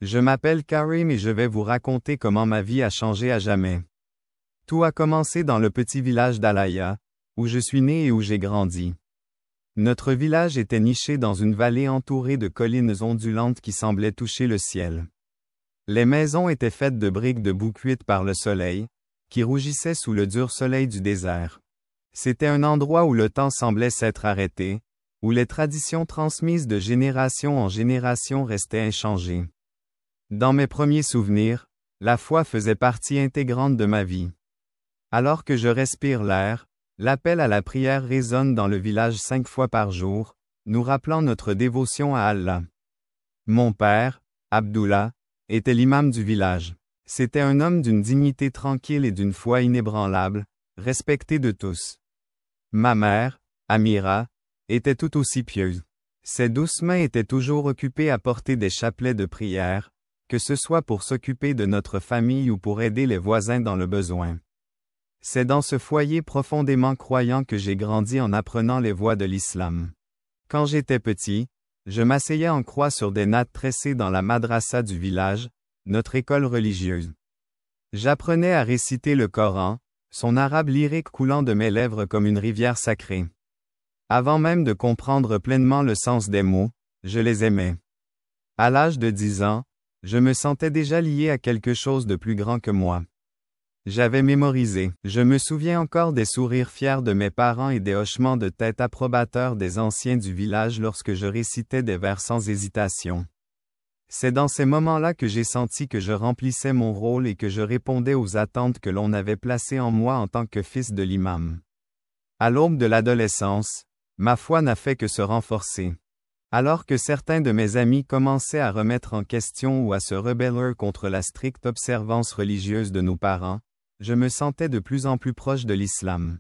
Je m'appelle Karim et je vais vous raconter comment ma vie a changé à jamais. Tout a commencé dans le petit village d'Alaya, où je suis né et où j'ai grandi. Notre village était niché dans une vallée entourée de collines ondulantes qui semblaient toucher le ciel. Les maisons étaient faites de briques debout cuites par le soleil, qui rougissaient sous le dur soleil du désert. C'était un endroit où le temps semblait s'être arrêté, où les traditions transmises de génération en génération restaient inchangées. Dans mes premiers souvenirs, la foi faisait partie intégrante de ma vie. Alors que je respire l'air, l'appel à la prière résonne dans le village 5 fois par jour, nous rappelant notre dévotion à Allah. Mon père, Abdullah, était l'imam du village. C'était un homme d'une dignité tranquille et d'une foi inébranlable, respecté de tous. Ma mère, Amira, était tout aussi pieuse. Ses douces mains étaient toujours occupées à porter des chapelets de prière, que ce soit pour s'occuper de notre famille ou pour aider les voisins dans le besoin. C'est dans ce foyer profondément croyant que j'ai grandi en apprenant les voies de l'islam. Quand j'étais petit, je m'asseyais en croix sur des nattes tressées dans la madrasa du village, notre école religieuse. J'apprenais à réciter le Coran, son arabe lyrique coulant de mes lèvres comme une rivière sacrée. Avant même de comprendre pleinement le sens des mots, je les aimais. À l'âge de 10 ans, je me sentais déjà lié à quelque chose de plus grand que moi. J'avais mémorisé. Je me souviens encore des sourires fiers de mes parents et des hochements de tête approbateurs des anciens du village lorsque je récitais des vers sans hésitation. C'est dans ces moments-là que j'ai senti que je remplissais mon rôle et que je répondais aux attentes que l'on avait placées en moi en tant que fils de l'imam. À l'aube de l'adolescence, ma foi n'a fait que se renforcer. Alors que certains de mes amis commençaient à remettre en question ou à se rebeller contre la stricte observance religieuse de nos parents, je me sentais de plus en plus proche de l'islam.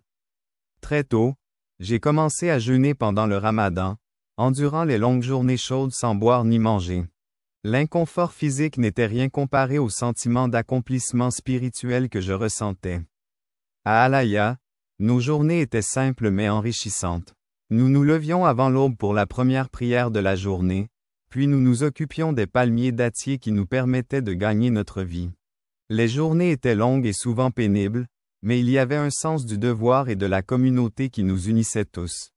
Très tôt, j'ai commencé à jeûner pendant le ramadan, endurant les longues journées chaudes sans boire ni manger. L'inconfort physique n'était rien comparé au sentiment d'accomplissement spirituel que je ressentais. À Alaya, nos journées étaient simples mais enrichissantes. Nous nous levions avant l'aube pour la première prière de la journée, puis nous nous occupions des palmiers dattiers qui nous permettaient de gagner notre vie. Les journées étaient longues et souvent pénibles, mais il y avait un sens du devoir et de la communauté qui nous unissait tous.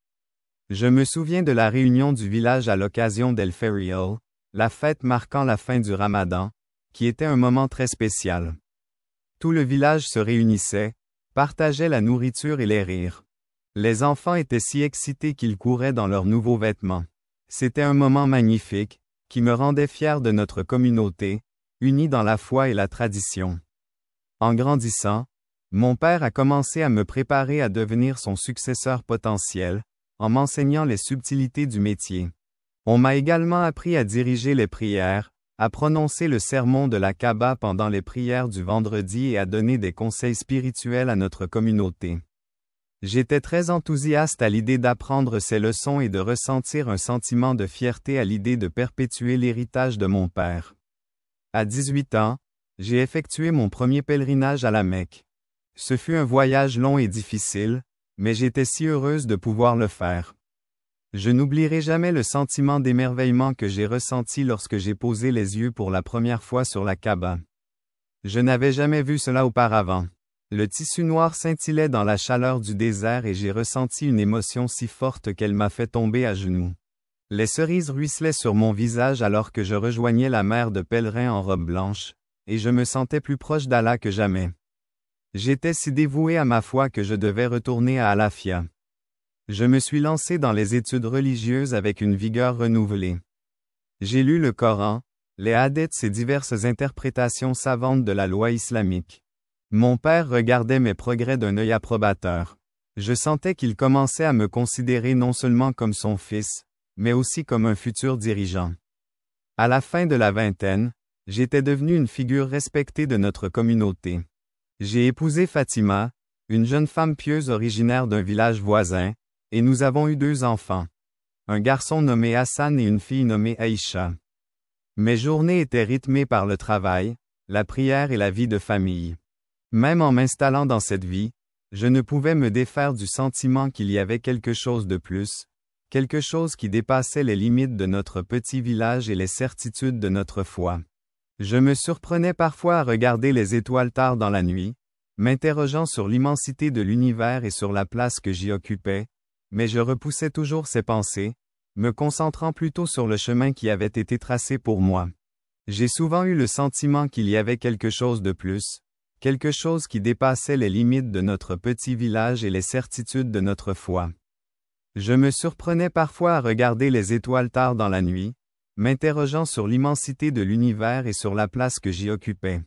Je me souviens de la réunion du village à l'occasion d'El Ferial, la fête marquant la fin du Ramadan, qui était un moment très spécial. Tout le village se réunissait, partageait la nourriture et les rires. Les enfants étaient si excités qu'ils couraient dans leurs nouveaux vêtements. C'était un moment magnifique, qui me rendait fier de notre communauté, unie dans la foi et la tradition. En grandissant, mon père a commencé à me préparer à devenir son successeur potentiel, en m'enseignant les subtilités du métier. On m'a également appris à diriger les prières, à prononcer le sermon de la Kaaba pendant les prières du vendredi et à donner des conseils spirituels à notre communauté. J'étais très enthousiaste à l'idée d'apprendre ces leçons et de ressentir un sentiment de fierté à l'idée de perpétuer l'héritage de mon père. À 18 ans, j'ai effectué mon premier pèlerinage à la Mecque. Ce fut un voyage long et difficile, mais j'étais si heureuse de pouvoir le faire. Je n'oublierai jamais le sentiment d'émerveillement que j'ai ressenti lorsque j'ai posé les yeux pour la première fois sur la Kaaba. Je n'avais jamais vu cela auparavant. Le tissu noir scintillait dans la chaleur du désert et j'ai ressenti une émotion si forte qu'elle m'a fait tomber à genoux. Les cerises ruisselaient sur mon visage alors que je rejoignais la mer de pèlerins en robe blanche, et je me sentais plus proche d'Allah que jamais. J'étais si dévoué à ma foi que je devais retourner à Alafia. Je me suis lancé dans les études religieuses avec une vigueur renouvelée. J'ai lu le Coran, les hadiths et diverses interprétations savantes de la loi islamique. Mon père regardait mes progrès d'un œil approbateur. Je sentais qu'il commençait à me considérer non seulement comme son fils, mais aussi comme un futur dirigeant. À la fin de la vingtaine, j'étais devenu une figure respectée de notre communauté. J'ai épousé Fatima, une jeune femme pieuse originaire d'un village voisin, et nous avons eu 2 enfants. Un garçon nommé Hassan et une fille nommée Aïcha. Mes journées étaient rythmées par le travail, la prière et la vie de famille. Même en m'installant dans cette vie, je ne pouvais me défaire du sentiment qu'il y avait quelque chose de plus, quelque chose qui dépassait les limites de notre petit village et les certitudes de notre foi. Je me surprenais parfois à regarder les étoiles tard dans la nuit, m'interrogeant sur l'immensité de l'univers et sur la place que j'y occupais, mais je repoussais toujours ces pensées, me concentrant plutôt sur le chemin qui avait été tracé pour moi. J'ai souvent eu le sentiment qu'il y avait quelque chose de plus, quelque chose qui dépassait les limites de notre petit village et les certitudes de notre foi. Je me surprenais parfois à regarder les étoiles tard dans la nuit, m'interrogeant sur l'immensité de l'univers et sur la place que j'y occupais.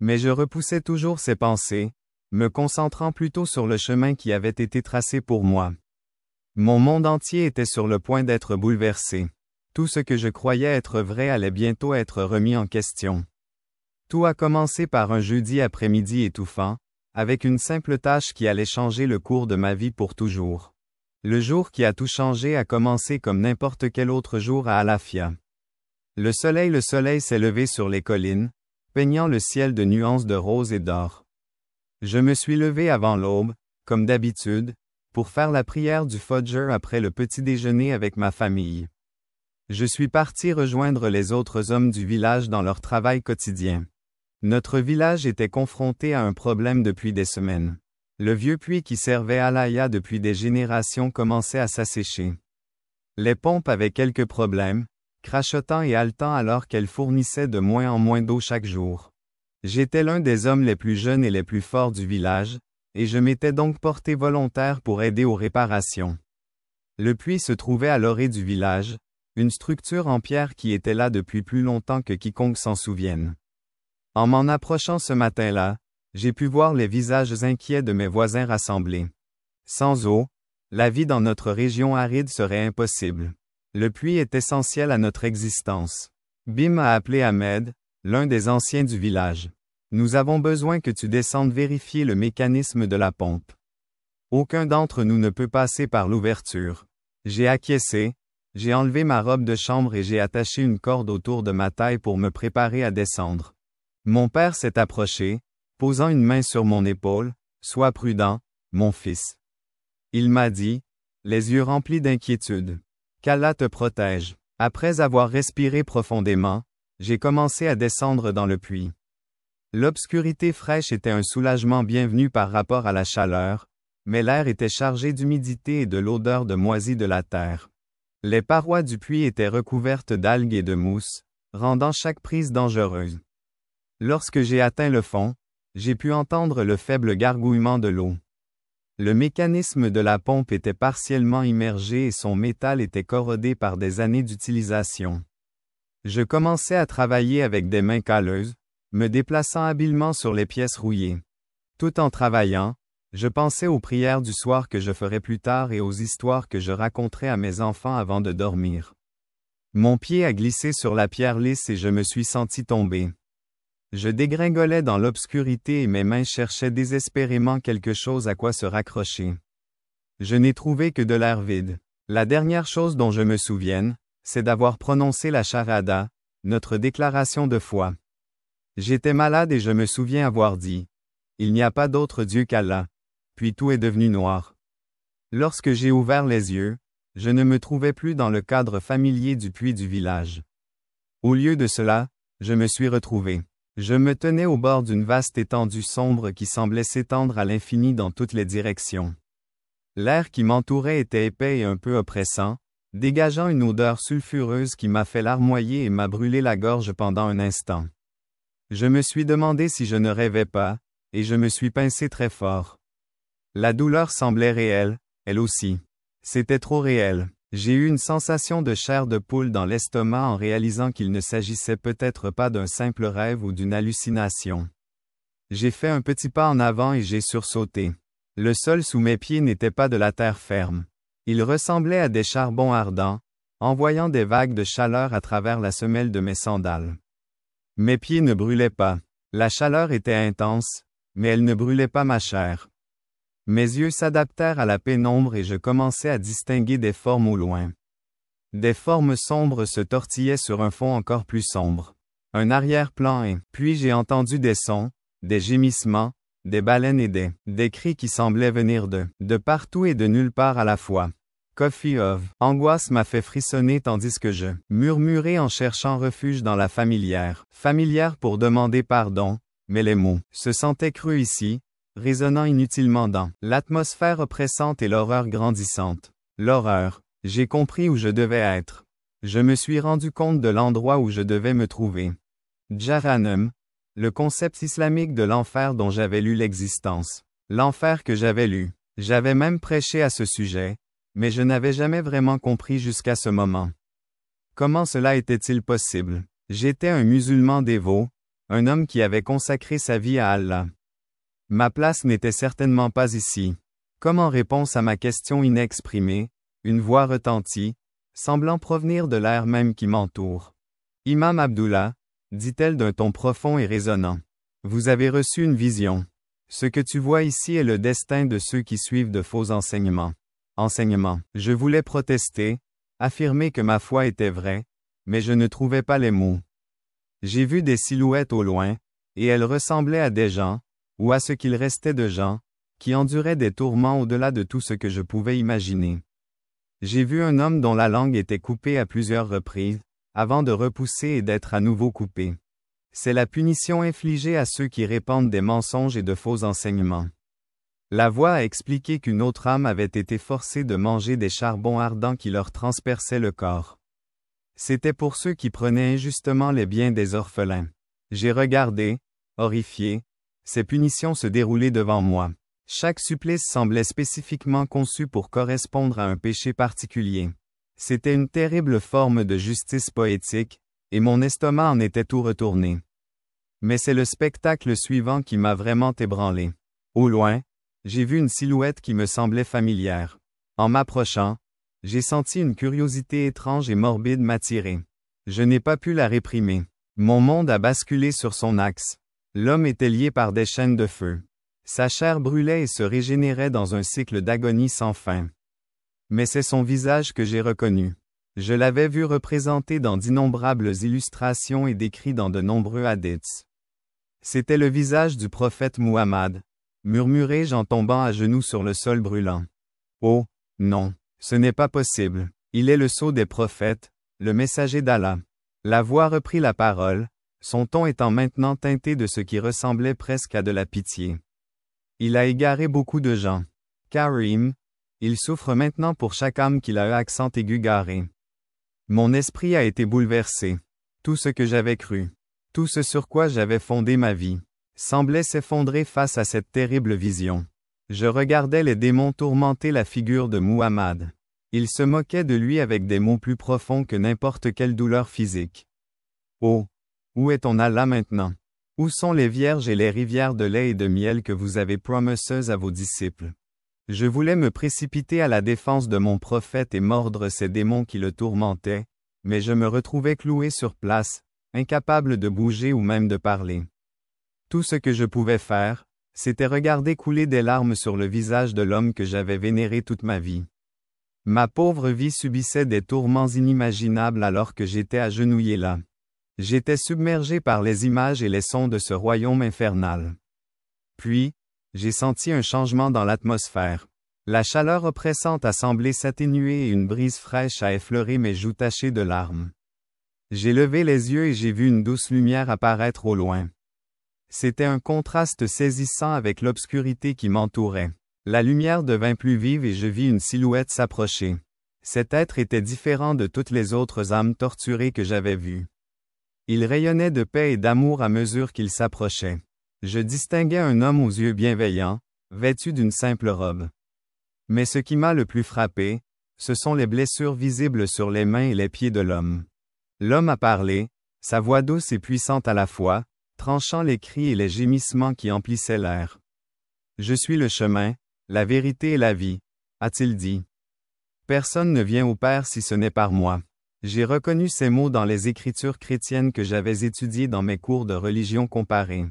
Mais je repoussais toujours ces pensées, me concentrant plutôt sur le chemin qui avait été tracé pour moi. Mon monde entier était sur le point d'être bouleversé. Tout ce que je croyais être vrai allait bientôt être remis en question. Tout a commencé par un jeudi après-midi étouffant, avec une simple tâche qui allait changer le cours de ma vie pour toujours. Le jour qui a tout changé a commencé comme n'importe quel autre jour à Alafia. Le soleil s'est levé sur les collines, peignant le ciel de nuances de rose et d'or. Je me suis levé avant l'aube, comme d'habitude, pour faire la prière du Fajr après le petit déjeuner avec ma famille. Je suis parti rejoindre les autres hommes du village dans leur travail quotidien. Notre village était confronté à un problème depuis des semaines. Le vieux puits qui servait Alaya depuis des générations commençait à s'assécher. Les pompes avaient quelques problèmes, crachotant et haletant alors qu'elles fournissaient de moins en moins d'eau chaque jour. J'étais l'un des hommes les plus jeunes et les plus forts du village, et je m'étais donc porté volontaire pour aider aux réparations. Le puits se trouvait à l'orée du village, une structure en pierre qui était là depuis plus longtemps que quiconque s'en souvienne. En m'en approchant ce matin-là, j'ai pu voir les visages inquiets de mes voisins rassemblés. Sans eau, la vie dans notre région aride serait impossible. Le puits est essentiel à notre existence. Bim a appelé Ahmed, l'un des anciens du village. Nous avons besoin que tu descendes vérifier le mécanisme de la pompe. Aucun d'entre nous ne peut passer par l'ouverture. J'ai acquiescé, j'ai enlevé ma robe de chambre et j'ai attaché une corde autour de ma taille pour me préparer à descendre. Mon père s'est approché, posant une main sur mon épaule. « Sois prudent, mon fils. » Il m'a dit, les yeux remplis d'inquiétude. « Qu'Allah te protège. » Après avoir respiré profondément, j'ai commencé à descendre dans le puits. L'obscurité fraîche était un soulagement bienvenu par rapport à la chaleur, mais l'air était chargé d'humidité et de l'odeur de moisi de la terre. Les parois du puits étaient recouvertes d'algues et de mousse, rendant chaque prise dangereuse. Lorsque j'ai atteint le fond, j'ai pu entendre le faible gargouillement de l'eau. Le mécanisme de la pompe était partiellement immergé et son métal était corrodé par des années d'utilisation. Je commençais à travailler avec des mains calleuses, me déplaçant habilement sur les pièces rouillées. Tout en travaillant, je pensais aux prières du soir que je ferais plus tard et aux histoires que je raconterais à mes enfants avant de dormir. Mon pied a glissé sur la pierre lisse et je me suis senti tomber. Je dégringolais dans l'obscurité et mes mains cherchaient désespérément quelque chose à quoi se raccrocher. Je n'ai trouvé que de l'air vide. La dernière chose dont je me souvienne, c'est d'avoir prononcé la charada, notre déclaration de foi. J'étais malade et je me souviens avoir dit « Il n'y a pas d'autre Dieu qu'Allah », puis tout est devenu noir. Lorsque j'ai ouvert les yeux, je ne me trouvais plus dans le cadre familier du puits du village. Au lieu de cela, je me suis retrouvé. Je me tenais au bord d'une vaste étendue sombre qui semblait s'étendre à l'infini dans toutes les directions. L'air qui m'entourait était épais et un peu oppressant, dégageant une odeur sulfureuse qui m'a fait larmoyer et m'a brûlé la gorge pendant un instant. Je me suis demandé si je ne rêvais pas, et je me suis pincé très fort. La douleur semblait réelle, elle aussi. C'était trop réel. J'ai eu une sensation de chair de poule dans l'estomac en réalisant qu'il ne s'agissait peut-être pas d'un simple rêve ou d'une hallucination. J'ai fait un petit pas en avant et j'ai sursauté. Le sol sous mes pieds n'était pas de la terre ferme. Il ressemblait à des charbons ardents, envoyant des vagues de chaleur à travers la semelle de mes sandales. Mes pieds ne brûlaient pas. La chaleur était intense, mais elle ne brûlait pas ma chair. Mes yeux s'adaptèrent à la pénombre et je commençai à distinguer des formes au loin. Des formes sombres se tortillaient sur un fond encore plus sombre. Un arrière-plan et puis j'ai entendu des sons, des gémissements, des baleines et des cris qui semblaient venir de partout et de nulle part à la fois. Coffee of angoisse m'a fait frissonner tandis que je murmurais en cherchant refuge dans la familière. Familière pour demander pardon, mais les mots se sentaient creux ici, résonnant inutilement dans l'atmosphère oppressante et l'horreur grandissante. L'horreur. J'ai compris où je devais être. Je me suis rendu compte de l'endroit où je devais me trouver. Jahannam, le concept islamique de l'enfer dont j'avais lu l'existence. L'enfer que j'avais lu. J'avais même prêché à ce sujet, mais je n'avais jamais vraiment compris jusqu'à ce moment. Comment cela était-il possible? J'étais un musulman dévot, un homme qui avait consacré sa vie à Allah. Ma place n'était certainement pas ici. Comme en réponse à ma question inexprimée, une voix retentit, semblant provenir de l'air même qui m'entoure. Imam Abdullah, dit-elle d'un ton profond et résonnant. Vous avez reçu une vision. Ce que tu vois ici est le destin de ceux qui suivent de faux enseignements. Je voulais protester, affirmer que ma foi était vraie, mais je ne trouvais pas les mots. J'ai vu des silhouettes au loin, et elles ressemblaient à des gens, ou à ce qu'il restait de gens, qui enduraient des tourments au-delà de tout ce que je pouvais imaginer. J'ai vu un homme dont la langue était coupée à plusieurs reprises, avant de repousser et d'être à nouveau coupée. C'est la punition infligée à ceux qui répandent des mensonges et de faux enseignements. La voix a expliqué qu'une autre âme avait été forcée de manger des charbons ardents qui leur transperçaient le corps. C'était pour ceux qui prenaient injustement les biens des orphelins. J'ai regardé, horrifié, ces punitions se dérouler devant moi. Chaque supplice semblait spécifiquement conçu pour correspondre à un péché particulier. C'était une terrible forme de justice poétique, et mon estomac en était tout retourné. Mais c'est le spectacle suivant qui m'a vraiment ébranlé. Au loin, j'ai vu une silhouette qui me semblait familière. En m'approchant, j'ai senti une curiosité étrange et morbide m'attirer. Je n'ai pas pu la réprimer. Mon monde a basculé sur son axe. L'homme était lié par des chaînes de feu. Sa chair brûlait et se régénérait dans un cycle d'agonie sans fin. Mais c'est son visage que j'ai reconnu. Je l'avais vu représenté dans d'innombrables illustrations et décrit dans de nombreux hadiths. C'était le visage du prophète Muhammad, murmurai-je en tombant à genoux sur le sol brûlant. Oh, non, ce n'est pas possible. Il est le sceau des prophètes, le messager d'Allah. La voix reprit la parole, son ton étant maintenant teinté de ce qui ressemblait presque à de la pitié. Il a égaré beaucoup de gens. Karim, il souffre maintenant pour chaque âme qu'il a accent aigu garé. Mon esprit a été bouleversé. Tout ce que j'avais cru, tout ce sur quoi j'avais fondé ma vie, semblait s'effondrer face à cette terrible vision. Je regardais les démons tourmenter la figure de Muhammad. Ils se moquaient de lui avec des mots plus profonds que n'importe quelle douleur physique. Oh! Où est ton Allah maintenant? Où sont les vierges et les rivières de lait et de miel que vous avez promises à vos disciples? Je voulais me précipiter à la défense de mon prophète et mordre ces démons qui le tourmentaient, mais je me retrouvais cloué sur place, incapable de bouger ou même de parler. Tout ce que je pouvais faire, c'était regarder couler des larmes sur le visage de l'homme que j'avais vénéré toute ma vie. Ma pauvre vie subissait des tourments inimaginables alors que j'étais agenouillé là. J'étais submergé par les images et les sons de ce royaume infernal. Puis, j'ai senti un changement dans l'atmosphère. La chaleur oppressante a semblé s'atténuer et une brise fraîche a effleuré mes joues tachées de larmes. J'ai levé les yeux et j'ai vu une douce lumière apparaître au loin. C'était un contraste saisissant avec l'obscurité qui m'entourait. La lumière devint plus vive et je vis une silhouette s'approcher. Cet être était différent de toutes les autres âmes torturées que j'avais vues. Il rayonnait de paix et d'amour à mesure qu'il s'approchait. Je distinguais un homme aux yeux bienveillants, vêtu d'une simple robe. Mais ce qui m'a le plus frappé, ce sont les blessures visibles sur les mains et les pieds de l'homme. L'homme a parlé, sa voix douce et puissante à la fois, tranchant les cris et les gémissements qui emplissaient l'air. « Je suis le chemin, la vérité et la vie », a-t-il dit. Personne ne vient au Père si ce n'est par moi. J'ai reconnu ces mots dans les écritures chrétiennes que j'avais étudiées dans mes cours de religion comparée.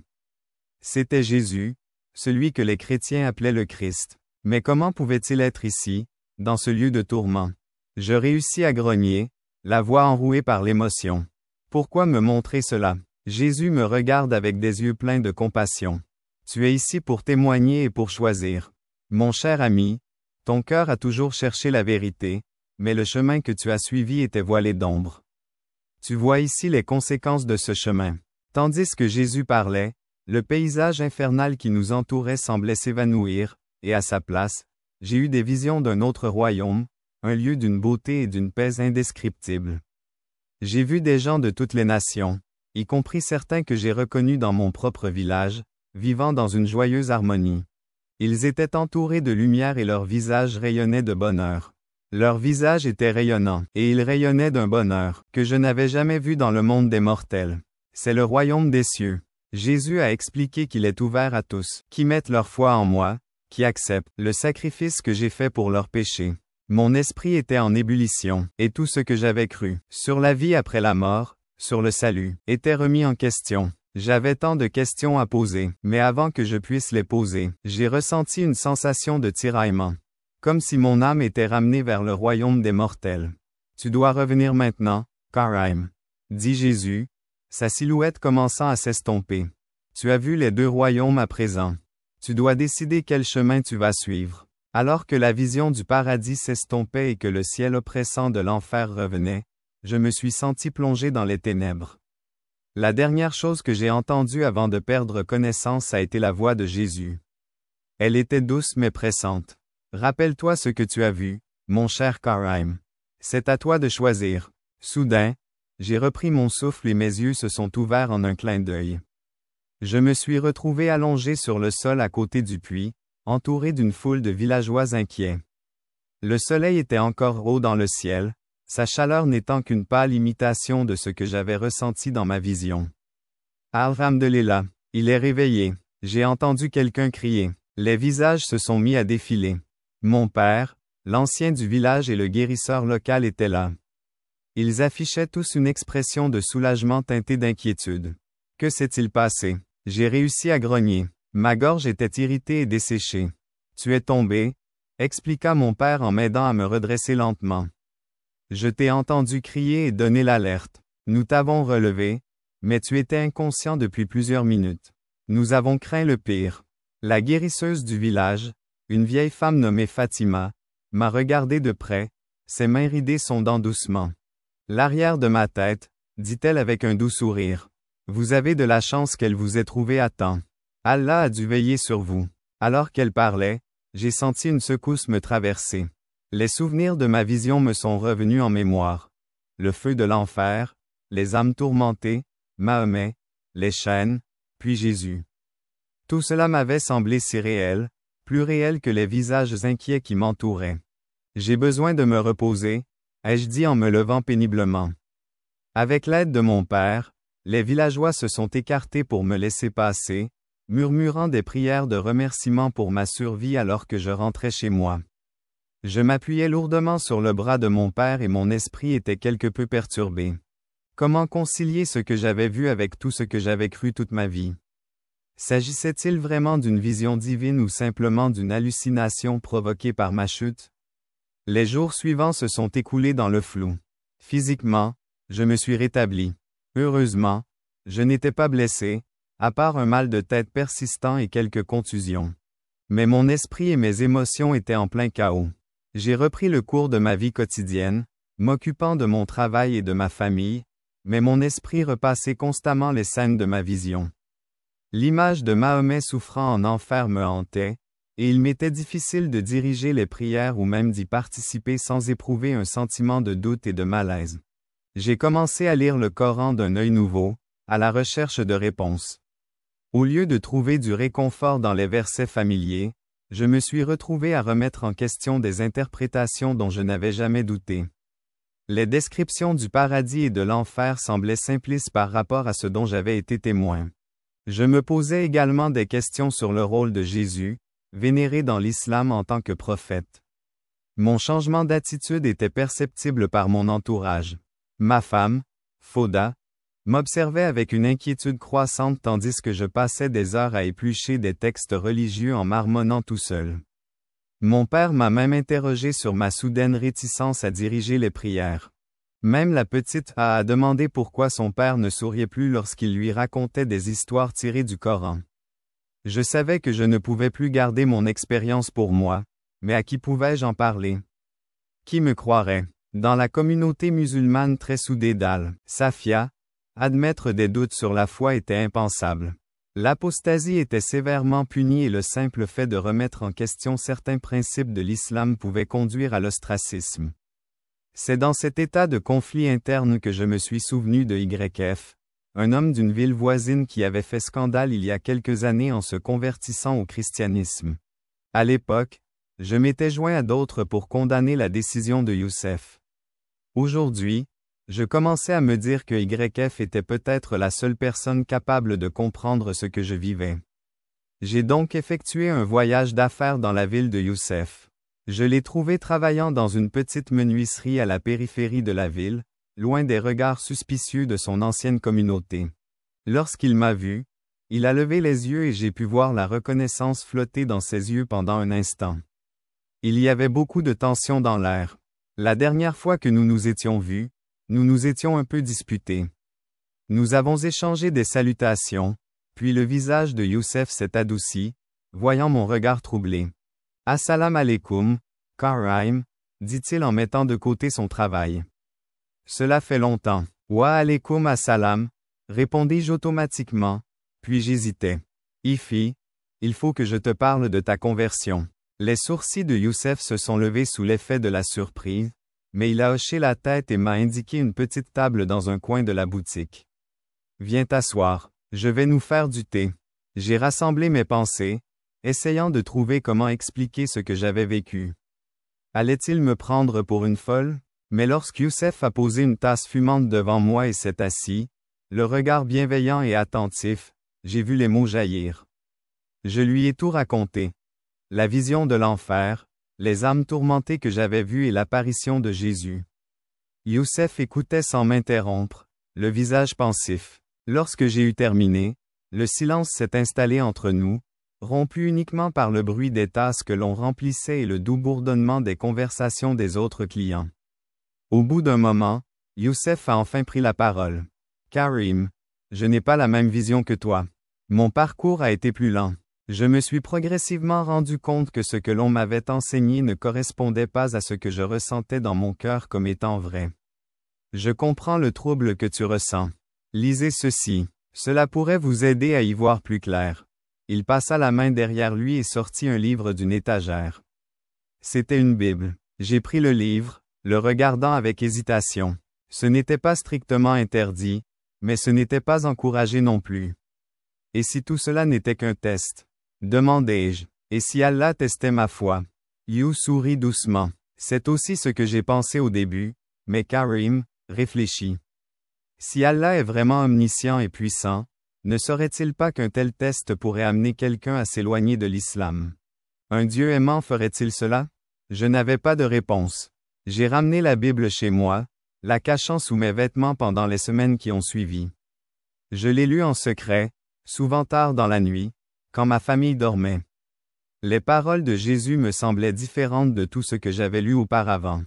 C'était Jésus, celui que les chrétiens appelaient le Christ. Mais comment pouvait-il être ici, dans ce lieu de tourment? Je réussis à grogner, la voix enrouée par l'émotion. Pourquoi me montrer cela? Jésus me regarde avec des yeux pleins de compassion. Tu es ici pour témoigner et pour choisir. Mon cher ami, Ton cœur a toujours cherché la vérité, mais le chemin que tu as suivi était voilé d'ombre. Tu vois ici les conséquences de ce chemin. Tandis que Jésus parlait, le paysage infernal qui nous entourait semblait s'évanouir, et à sa place, j'ai eu des visions d'un autre royaume, un lieu d'une beauté et d'une paix indescriptibles. J'ai vu des gens de toutes les nations, y compris certains que j'ai reconnus dans mon propre village, vivant dans une joyeuse harmonie. Ils étaient entourés de lumière et leurs visages rayonnaient de bonheur. Leurs visages étaient rayonnants, et ils rayonnaient d'un bonheur que je n'avais jamais vu dans le monde des mortels. C'est le royaume des cieux. Jésus a expliqué qu'il est ouvert à tous, qui mettent leur foi en moi, qui acceptent le sacrifice que j'ai fait pour leurs péchés. Mon esprit était en ébullition, et tout ce que j'avais cru, sur la vie après la mort, sur le salut, était remis en question. J'avais tant de questions à poser, mais avant que je puisse les poser, j'ai ressenti une sensation de tiraillement. Comme si mon âme était ramenée vers le royaume des mortels. Tu dois revenir maintenant, Karaim, dit Jésus, sa silhouette commençant à s'estomper. Tu as vu les deux royaumes à présent. Tu dois décider quel chemin tu vas suivre. Alors que la vision du paradis s'estompait et que le ciel oppressant de l'enfer revenait, je me suis senti plongé dans les ténèbres. La dernière chose que j'ai entendue avant de perdre connaissance a été la voix de Jésus. Elle était douce mais pressante. Rappelle-toi ce que tu as vu, mon cher Karaim. C'est à toi de choisir. Soudain, j'ai repris mon souffle et mes yeux se sont ouverts en un clin d'œil. Je me suis retrouvé allongé sur le sol à côté du puits, entouré d'une foule de villageois inquiets. Le soleil était encore haut dans le ciel, sa chaleur n'étant qu'une pâle imitation de ce que j'avais ressenti dans ma vision. Alhamdulillah, il est réveillé. J'ai entendu quelqu'un crier. Les visages se sont mis à défiler. Mon père, l'ancien du village et le guérisseur local étaient là. Ils affichaient tous une expression de soulagement teintée d'inquiétude. Que s'est-il passé? J'ai réussi à grogner. Ma gorge était irritée et desséchée. Tu es tombé, expliqua mon père en m'aidant à me redresser lentement. Je t'ai entendu crier et donner l'alerte. Nous t'avons relevé, mais tu étais inconscient depuis plusieurs minutes. Nous avons craint le pire. La guérisseuse du village, une vieille femme nommée Fatima, m'a regardé de près, ses mains ridées sondant doucement. L'arrière de ma tête, dit-elle avec un doux sourire. Vous avez de la chance qu'elle vous ait trouvé à temps. Allah a dû veiller sur vous. Alors qu'elle parlait, j'ai senti une secousse me traverser. Les souvenirs de ma vision me sont revenus en mémoire. Le feu de l'enfer, les âmes tourmentées, Mahomet, les chaînes, puis Jésus. Tout cela m'avait semblé si réel, plus réel que les visages inquiets qui m'entouraient. J'ai besoin de me reposer, ai-je dit en me levant péniblement. Avec l'aide de mon père, les villageois se sont écartés pour me laisser passer, murmurant des prières de remerciement pour ma survie alors que je rentrais chez moi. Je m'appuyais lourdement sur le bras de mon père et mon esprit était quelque peu perturbé. Comment concilier ce que j'avais vu avec tout ce que j'avais cru toute ma vie? S'agissait-il vraiment d'une vision divine ou simplement d'une hallucination provoquée par ma chute? Les jours suivants se sont écoulés dans le flou. Physiquement, je me suis rétabli. Heureusement, je n'étais pas blessé, à part un mal de tête persistant et quelques contusions. Mais mon esprit et mes émotions étaient en plein chaos. J'ai repris le cours de ma vie quotidienne, m'occupant de mon travail et de ma famille, mais mon esprit repassait constamment les scènes de ma vision. L'image de Mahomet souffrant en enfer me hantait, et il m'était difficile de diriger les prières ou même d'y participer sans éprouver un sentiment de doute et de malaise. J'ai commencé à lire le Coran d'un œil nouveau, à la recherche de réponses. Au lieu de trouver du réconfort dans les versets familiers, je me suis retrouvé à remettre en question des interprétations dont je n'avais jamais douté. Les descriptions du paradis et de l'enfer semblaient simplistes par rapport à ce dont j'avais été témoin. Je me posais également des questions sur le rôle de Jésus, vénéré dans l'islam en tant que prophète. Mon changement d'attitude était perceptible par mon entourage. Ma femme, Foda, m'observait avec une inquiétude croissante tandis que je passais des heures à éplucher des textes religieux en marmonnant tout seul. Mon père m'a même interrogé sur ma soudaine réticence à diriger les prières. Même la petite a demandé pourquoi son père ne souriait plus lorsqu'il lui racontait des histoires tirées du Coran. Je savais que je ne pouvais plus garder mon expérience pour moi, mais à qui pouvais-je en parler? Qui me croirait? Dans la communauté musulmane très soudée d'Al-Safia, admettre des doutes sur la foi était impensable. L'apostasie était sévèrement punie et le simple fait de remettre en question certains principes de l'islam pouvait conduire à l'ostracisme. C'est dans cet état de conflit interne que je me suis souvenu de YF, un homme d'une ville voisine qui avait fait scandale il y a quelques années en se convertissant au christianisme. À l'époque, je m'étais joint à d'autres pour condamner la décision de Youssef. Aujourd'hui, je commençais à me dire que YF était peut-être la seule personne capable de comprendre ce que je vivais. J'ai donc effectué un voyage d'affaires dans la ville de Youssef. Je l'ai trouvé travaillant dans une petite menuiserie à la périphérie de la ville, loin des regards suspicieux de son ancienne communauté. Lorsqu'il m'a vu, il a levé les yeux et j'ai pu voir la reconnaissance flotter dans ses yeux pendant un instant. Il y avait beaucoup de tension dans l'air. La dernière fois que nous nous étions vus, nous nous étions un peu disputés. Nous avons échangé des salutations, puis le visage de Youssef s'est adouci, voyant mon regard troublé. « Assalamu alaikum, Karim », dit-il en mettant de côté son travail. « Cela fait longtemps. »« Wa alaikum assalam », répondis-je automatiquement, puis j'hésitais. « Ifi, il faut que je te parle de ta conversion. » Les sourcils de Youssef se sont levés sous l'effet de la surprise, mais il a hoché la tête et m'a indiqué une petite table dans un coin de la boutique. « Viens t'asseoir, je vais nous faire du thé. » J'ai rassemblé mes pensées, essayant de trouver comment expliquer ce que j'avais vécu. Allait-il me prendre pour une folle? Mais lorsque Youssef a posé une tasse fumante devant moi et s'est assis, le regard bienveillant et attentif, j'ai vu les mots jaillir. Je lui ai tout raconté. La vision de l'enfer, les âmes tourmentées que j'avais vues et l'apparition de Jésus. Youssef écoutait sans m'interrompre, le visage pensif. Lorsque j'ai eu terminé, le silence s'est installé entre nous, rompu uniquement par le bruit des tasses que l'on remplissait et le doux bourdonnement des conversations des autres clients. Au bout d'un moment, Youssef a enfin pris la parole. « Karim, je n'ai pas la même vision que toi. Mon parcours a été plus lent. Je me suis progressivement rendu compte que ce que l'on m'avait enseigné ne correspondait pas à ce que je ressentais dans mon cœur comme étant vrai. Je comprends le trouble que tu ressens. Lisez ceci. Cela pourrait vous aider à y voir plus clair. » Il passa la main derrière lui et sortit un livre d'une étagère. C'était une Bible. J'ai pris le livre, le regardant avec hésitation. Ce n'était pas strictement interdit, mais ce n'était pas encouragé non plus. Et si tout cela n'était qu'un test? Demandai-je. Et si Allah testait ma foi? You sourit doucement. C'est aussi ce que j'ai pensé au début, mais Karim, réfléchis. Si Allah est vraiment omniscient et puissant, ne saurait-il pas qu'un tel test pourrait amener quelqu'un à s'éloigner de l'islam? Un Dieu aimant ferait-il cela? Je n'avais pas de réponse. J'ai ramené la Bible chez moi, la cachant sous mes vêtements pendant les semaines qui ont suivi. Je l'ai lue en secret, souvent tard dans la nuit, quand ma famille dormait. Les paroles de Jésus me semblaient différentes de tout ce que j'avais lu auparavant.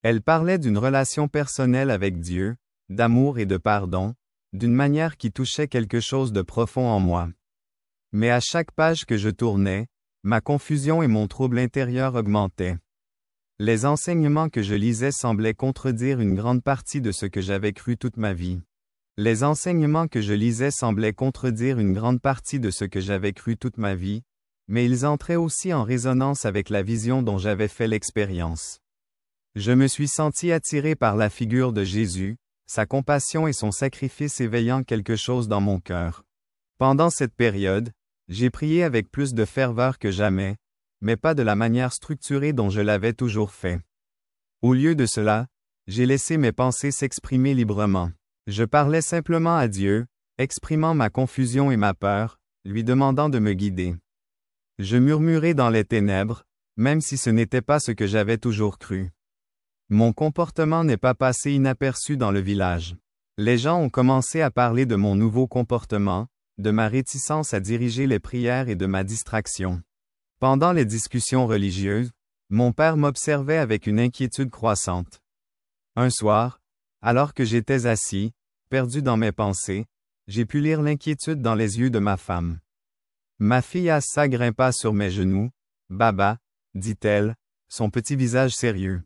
Elles parlaient d'une relation personnelle avec Dieu, d'amour et de pardon, d'une manière qui touchait quelque chose de profond en moi. Mais à chaque page que je tournais, ma confusion et mon trouble intérieur augmentaient. Les enseignements que je lisais semblaient contredire une grande partie de ce que j'avais cru toute ma vie. Les enseignements que je lisais semblaient contredire une grande partie de ce que j'avais cru toute ma vie, mais ils entraient aussi en résonance avec la vision dont j'avais fait l'expérience. Je me suis senti attiré par la figure de Jésus, sa compassion et son sacrifice éveillant quelque chose dans mon cœur. Pendant cette période, j'ai prié avec plus de ferveur que jamais, mais pas de la manière structurée dont je l'avais toujours fait. Au lieu de cela, j'ai laissé mes pensées s'exprimer librement. Je parlais simplement à Dieu, exprimant ma confusion et ma peur, lui demandant de me guider. Je murmurais dans les ténèbres, même si ce n'était pas ce que j'avais toujours cru. Mon comportement n'est pas passé inaperçu dans le village. Les gens ont commencé à parler de mon nouveau comportement, de ma réticence à diriger les prières et de ma distraction. Pendant les discussions religieuses, mon père m'observait avec une inquiétude croissante. Un soir, alors que j'étais assis, perdu dans mes pensées, j'ai pu lire l'inquiétude dans les yeux de ma femme. Ma fille Assa grimpa sur mes genoux. « Baba, dit-elle, son petit visage sérieux.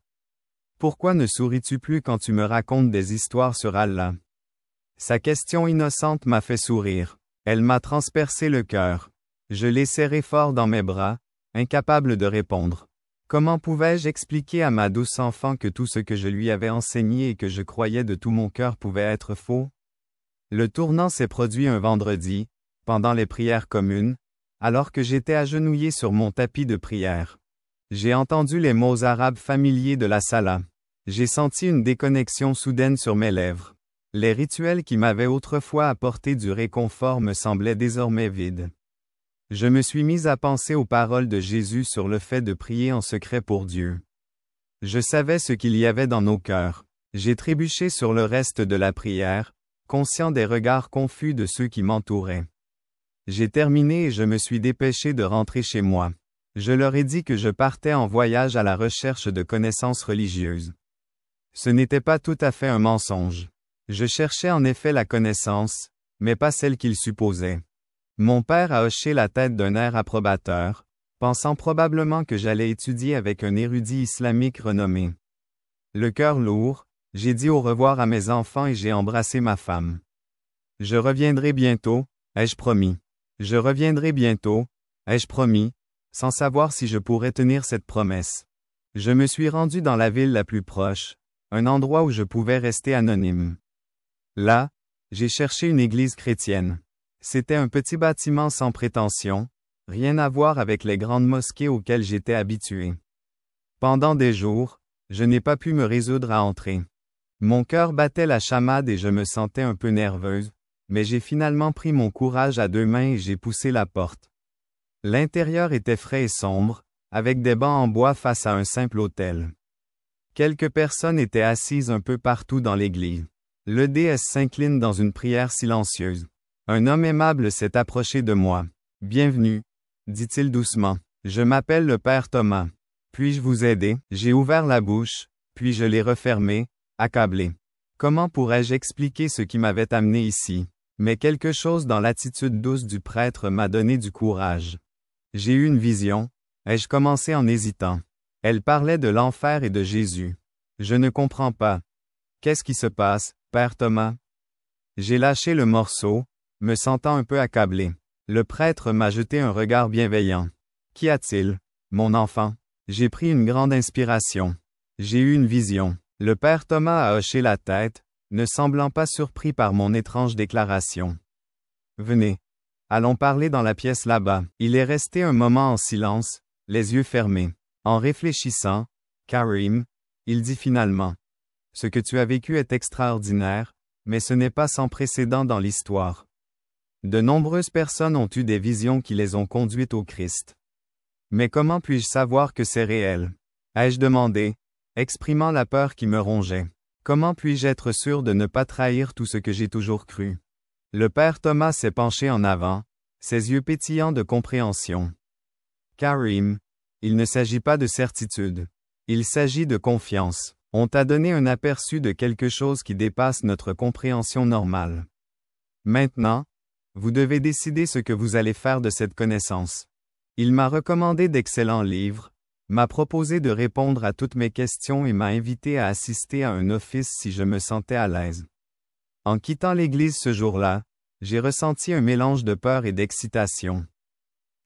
Pourquoi ne souris-tu plus quand tu me racontes des histoires sur Allah? Sa question innocente m'a fait sourire. Elle m'a transpercé le cœur. Je l'ai serré fort dans mes bras, incapable de répondre. Comment pouvais-je expliquer à ma douce enfant que tout ce que je lui avais enseigné et que je croyais de tout mon cœur pouvait être faux? Le tournant s'est produit un vendredi, pendant les prières communes, alors que j'étais agenouillé sur mon tapis de prière. J'ai entendu les mots arabes familiers de la Salah. J'ai senti une déconnexion soudaine sur mes lèvres. Les rituels qui m'avaient autrefois apporté du réconfort me semblaient désormais vides. Je me suis mis à penser aux paroles de Jésus sur le fait de prier en secret pour Dieu. Je savais ce qu'il y avait dans nos cœurs. J'ai trébuché sur le reste de la prière, conscient des regards confus de ceux qui m'entouraient. J'ai terminé et je me suis dépêché de rentrer chez moi. Je leur ai dit que je partais en voyage à la recherche de connaissances religieuses. Ce n'était pas tout à fait un mensonge. Je cherchais en effet la connaissance, mais pas celle qu'ils supposaient. Mon père a hoché la tête d'un air approbateur, pensant probablement que j'allais étudier avec un érudit islamique renommé. Le cœur lourd, j'ai dit au revoir à mes enfants et j'ai embrassé ma femme. Je reviendrai bientôt, ai-je promis. Je reviendrai bientôt, ai-je promis, sans savoir si je pourrais tenir cette promesse. Je me suis rendu dans la ville la plus proche, un endroit où je pouvais rester anonyme. Là, j'ai cherché une église chrétienne. C'était un petit bâtiment sans prétention, rien à voir avec les grandes mosquées auxquelles j'étais habitué. Pendant des jours, je n'ai pas pu me résoudre à entrer. Mon cœur battait la chamade et je me sentais un peu nerveuse, mais j'ai finalement pris mon courage à deux mains et j'ai poussé la porte. L'intérieur était frais et sombre, avec des bancs en bois face à un simple autel. Quelques personnes étaient assises un peu partout dans l'église. Le déesse s'incline dans une prière silencieuse. Un homme aimable s'est approché de moi. « Bienvenue, » dit-il doucement. « Je m'appelle le Père Thomas. Puis-je vous aider? » J'ai ouvert la bouche, puis je l'ai refermée, accablé. Comment pourrais-je expliquer ce qui m'avait amené ici? Mais quelque chose dans l'attitude douce du prêtre m'a donné du courage. J'ai eu une vision, ai-je commencé en hésitant. Elle parlait de l'enfer et de Jésus. Je ne comprends pas. Qu'est-ce qui se passe, Père Thomas? J'ai lâché le morceau, me sentant un peu accablé. Le prêtre m'a jeté un regard bienveillant. Qu'y a-t-il, mon enfant? J'ai pris une grande inspiration. J'ai eu une vision. Le Père Thomas a hoché la tête, ne semblant pas surpris par mon étrange déclaration. Venez. Allons parler dans la pièce là-bas. Il est resté un moment en silence, les yeux fermés. En réfléchissant, Karim, il dit finalement. Ce que tu as vécu est extraordinaire, mais ce n'est pas sans précédent dans l'histoire. De nombreuses personnes ont eu des visions qui les ont conduites au Christ. Mais comment puis-je savoir que c'est réel? Ai-je demandé, exprimant la peur qui me rongeait. Comment puis-je être sûr de ne pas trahir tout ce que j'ai toujours cru? Le Père Thomas s'est penché en avant, ses yeux pétillants de compréhension. Karim, il ne s'agit pas de certitude. Il s'agit de confiance. On t'a donné un aperçu de quelque chose qui dépasse notre compréhension normale. Maintenant, vous devez décider ce que vous allez faire de cette connaissance. Il m'a recommandé d'excellents livres, m'a proposé de répondre à toutes mes questions et m'a invité à assister à un office si je me sentais à l'aise. En quittant l'église ce jour-là, j'ai ressenti un mélange de peur et d'excitation.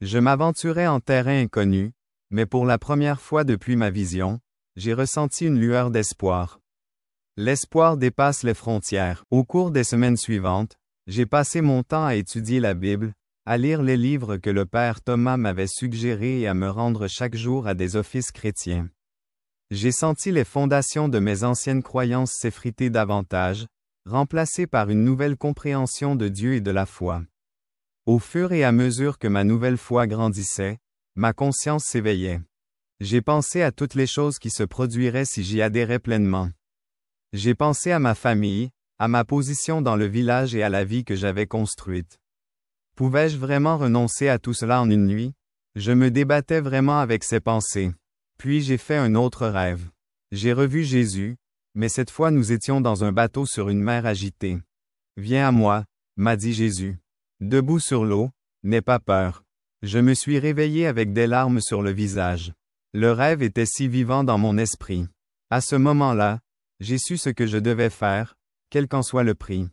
Je m'aventurais en terrain inconnu, mais pour la première fois depuis ma vision, j'ai ressenti une lueur d'espoir. L'espoir dépasse les frontières. Au cours des semaines suivantes, j'ai passé mon temps à étudier la Bible, à lire les livres que le Père Thomas m'avait suggérés et à me rendre chaque jour à des offices chrétiens. J'ai senti les fondations de mes anciennes croyances s'effriter davantage, remplacées par une nouvelle compréhension de Dieu et de la foi. Au fur et à mesure que ma nouvelle foi grandissait, ma conscience s'éveillait. J'ai pensé à toutes les choses qui se produiraient si j'y adhérais pleinement. J'ai pensé à ma famille, à ma position dans le village et à la vie que j'avais construite. Pouvais-je vraiment renoncer à tout cela en une nuit? Je me débattais vraiment avec ces pensées. Puis j'ai fait un autre rêve. J'ai revu Jésus, mais cette fois nous étions dans un bateau sur une mer agitée. « Viens à moi, » m'a dit Jésus. Debout sur l'eau, n'aie pas peur. Je me suis réveillé avec des larmes sur le visage. Le rêve était si vivant dans mon esprit. À ce moment-là, j'ai su ce que je devais faire, quel qu'en soit le prix.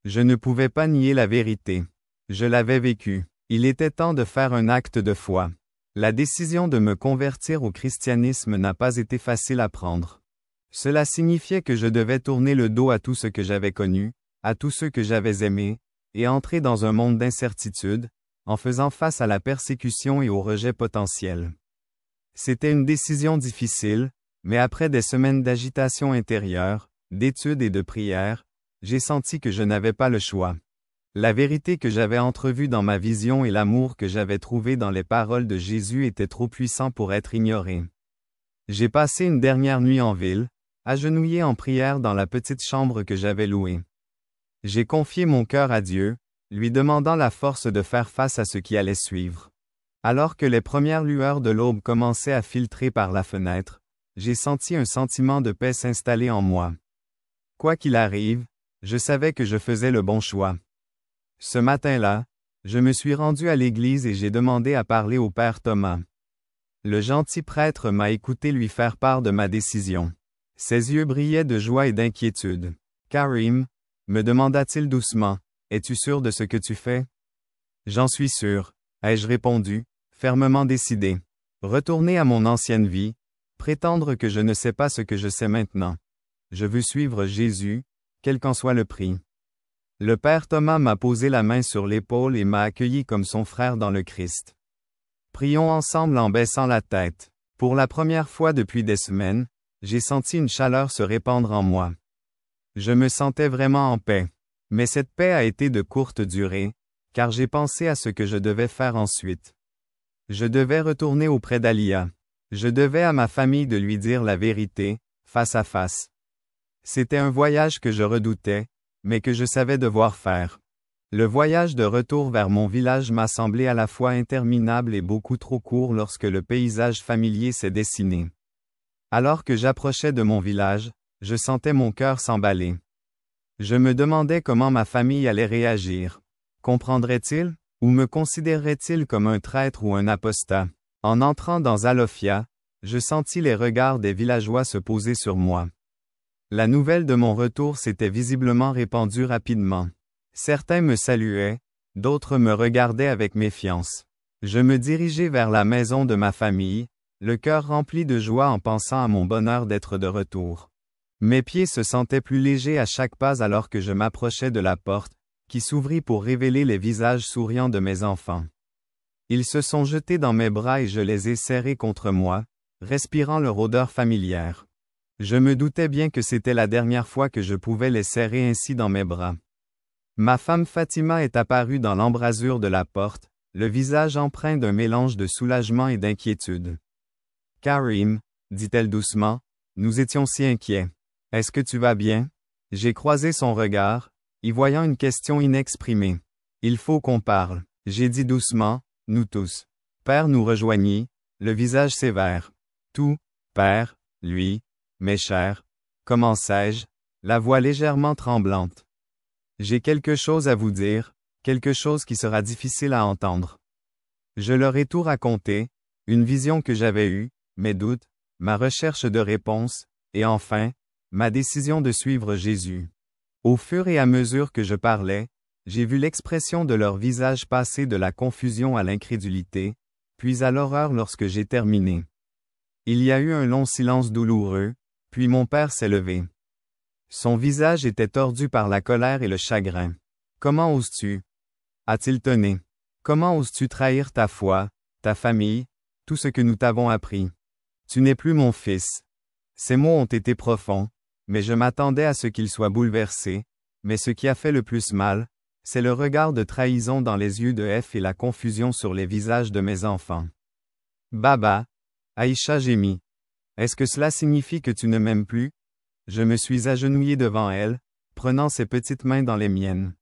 Je ne pouvais pas nier la vérité. Je l'avais vécu. Il était temps de faire un acte de foi. La décision de me convertir au christianisme n'a pas été facile à prendre. Cela signifiait que je devais tourner le dos à tout ce que j'avais connu, à tous ceux que j'avais aimés, et entrer dans un monde d'incertitude, en faisant face à la persécution et au rejet potentiel. C'était une décision difficile, mais après des semaines d'agitation intérieure, d'études et de prières, j'ai senti que je n'avais pas le choix. La vérité que j'avais entrevue dans ma vision et l'amour que j'avais trouvé dans les paroles de Jésus étaient trop puissants pour être ignorés. J'ai passé une dernière nuit en ville, agenouillé en prière dans la petite chambre que j'avais louée. J'ai confié mon cœur à Dieu, lui demandant la force de faire face à ce qui allait suivre. Alors que les premières lueurs de l'aube commençaient à filtrer par la fenêtre, j'ai senti un sentiment de paix s'installer en moi. Quoi qu'il arrive, je savais que je faisais le bon choix. Ce matin-là, je me suis rendu à l'église et j'ai demandé à parler au Père Thomas. Le gentil prêtre m'a écouté lui faire part de ma décision. Ses yeux brillaient de joie et d'inquiétude. « Karim » me demanda-t-il doucement, « es-tu sûr de ce que tu fais? » « J'en suis sûr, ai-je répondu, fermement décidé. Retourner à mon ancienne vie, prétendre que je ne sais pas ce que je sais maintenant. Je veux suivre Jésus, quel qu'en soit le prix. Le Père Thomas m'a posé la main sur l'épaule et m'a accueilli comme son frère dans le Christ. Prions ensemble en baissant la tête. Pour la première fois depuis des semaines, j'ai senti une chaleur se répandre en moi. Je me sentais vraiment en paix. Mais cette paix a été de courte durée, car j'ai pensé à ce que je devais faire ensuite. Je devais retourner auprès d'Alia. Je devais à ma famille de lui dire la vérité, face à face. C'était un voyage que je redoutais, mais que je savais devoir faire. Le voyage de retour vers mon village m'a semblé à la fois interminable et beaucoup trop court lorsque le paysage familier s'est dessiné. Alors que j'approchais de mon village, je sentais mon cœur s'emballer. Je me demandais comment ma famille allait réagir. Comprendrait-il, ou me considérerait-il comme un traître ou un apostat? En entrant dans Zalofia, je sentis les regards des villageois se poser sur moi. La nouvelle de mon retour s'était visiblement répandue rapidement. Certains me saluaient, d'autres me regardaient avec méfiance. Je me dirigeais vers la maison de ma famille, le cœur rempli de joie en pensant à mon bonheur d'être de retour. Mes pieds se sentaient plus légers à chaque pas alors que je m'approchais de la porte, qui s'ouvrit pour révéler les visages souriants de mes enfants. Ils se sont jetés dans mes bras et je les ai serrés contre moi, respirant leur odeur familière. Je me doutais bien que c'était la dernière fois que je pouvais les serrer ainsi dans mes bras. Ma femme Fatima est apparue dans l'embrasure de la porte, le visage empreint d'un mélange de soulagement et d'inquiétude. « Karim » dit-elle doucement, « nous étions si inquiets. Est-ce que tu vas bien? » J'ai croisé son regard, y voyant une question inexprimée. « Il faut qu'on parle. » J'ai dit doucement, « nous tous. » Père nous rejoignit, le visage sévère. « Tout, Père, lui, mes chers. » Commençai-je, la voix légèrement tremblante. « J'ai quelque chose à vous dire, quelque chose qui sera difficile à entendre. » Je leur ai tout raconté, une vision que j'avais eue, mes doutes, ma recherche de réponses, et enfin, ma décision de suivre Jésus. Au fur et à mesure que je parlais, j'ai vu l'expression de leur visage passer de la confusion à l'incrédulité, puis à l'horreur lorsque j'ai terminé. Il y a eu un long silence douloureux, puis mon père s'est levé. Son visage était tordu par la colère et le chagrin. « Comment oses-tu? » a-t-il tonné. « Comment oses-tu trahir ta foi, ta famille, tout ce que nous t'avons appris? Tu n'es plus mon fils. » Ces mots ont été profonds, mais je m'attendais à ce qu'ils soient bouleversés, mais ce qui a fait le plus mal, c'est le regard de trahison dans les yeux de F et la confusion sur les visages de mes enfants. « Baba » Aïcha gémit. « Est-ce que cela signifie que tu ne m'aimes plus? » Je me suis agenouillé devant elle, prenant ses petites mains dans les miennes.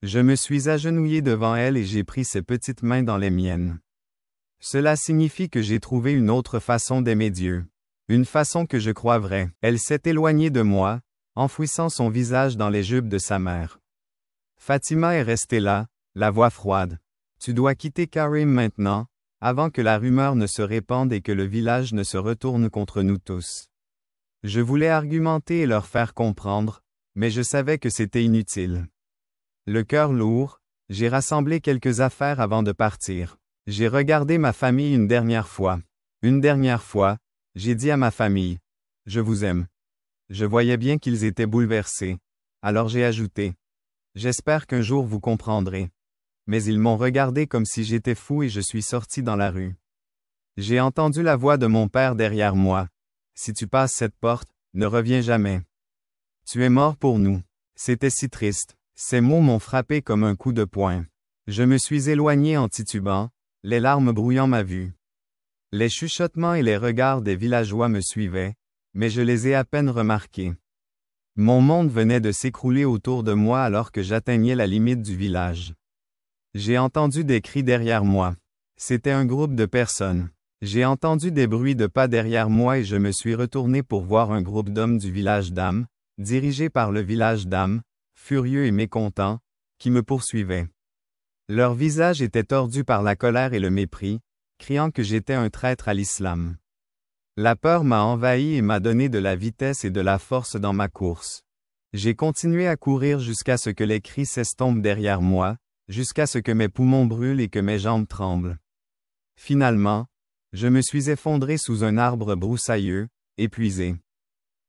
Je me suis agenouillé devant elle et j'ai pris ses petites mains dans les miennes. Cela signifie que j'ai trouvé une autre façon d'aimer Dieu. Une façon que je crois vraie. Elle s'est éloignée de moi, enfouissant son visage dans les jupes de sa mère. Fatima est restée là, la voix froide. Tu dois quitter Karim maintenant, avant que la rumeur ne se répande et que le village ne se retourne contre nous tous. Je voulais argumenter et leur faire comprendre, mais je savais que c'était inutile. Le cœur lourd, j'ai rassemblé quelques affaires avant de partir. J'ai regardé ma famille une dernière fois. Une dernière fois, j'ai dit à ma famille, « Je vous aime. » Je voyais bien qu'ils étaient bouleversés. Alors j'ai ajouté, « J'espère qu'un jour vous comprendrez. » Mais ils m'ont regardé comme si j'étais fou et je suis sorti dans la rue. J'ai entendu la voix de mon père derrière moi. « Si tu passes cette porte, ne reviens jamais. Tu es mort pour nous. » C'était si triste. Ces mots m'ont frappé comme un coup de poing. Je me suis éloigné en titubant, les larmes brouillant ma vue. Les chuchotements et les regards des villageois me suivaient, mais je les ai à peine remarqués. Mon monde venait de s'écrouler autour de moi alors que j'atteignais la limite du village. J'ai entendu des cris derrière moi. C'était un groupe de personnes. J'ai entendu des bruits de pas derrière moi et je me suis retourné pour voir un groupe d'hommes du village d'Am, dirigé par le village d'Am, furieux et mécontents, qui me poursuivaient. Leurs visages étaient tordus par la colère et le mépris, criant que j'étais un traître à l'islam. La peur m'a envahi et m'a donné de la vitesse et de la force dans ma course. J'ai continué à courir jusqu'à ce que les cris s'estompent derrière moi, jusqu'à ce que mes poumons brûlent et que mes jambes tremblent. Finalement, je me suis effondré sous un arbre broussailleux, épuisé.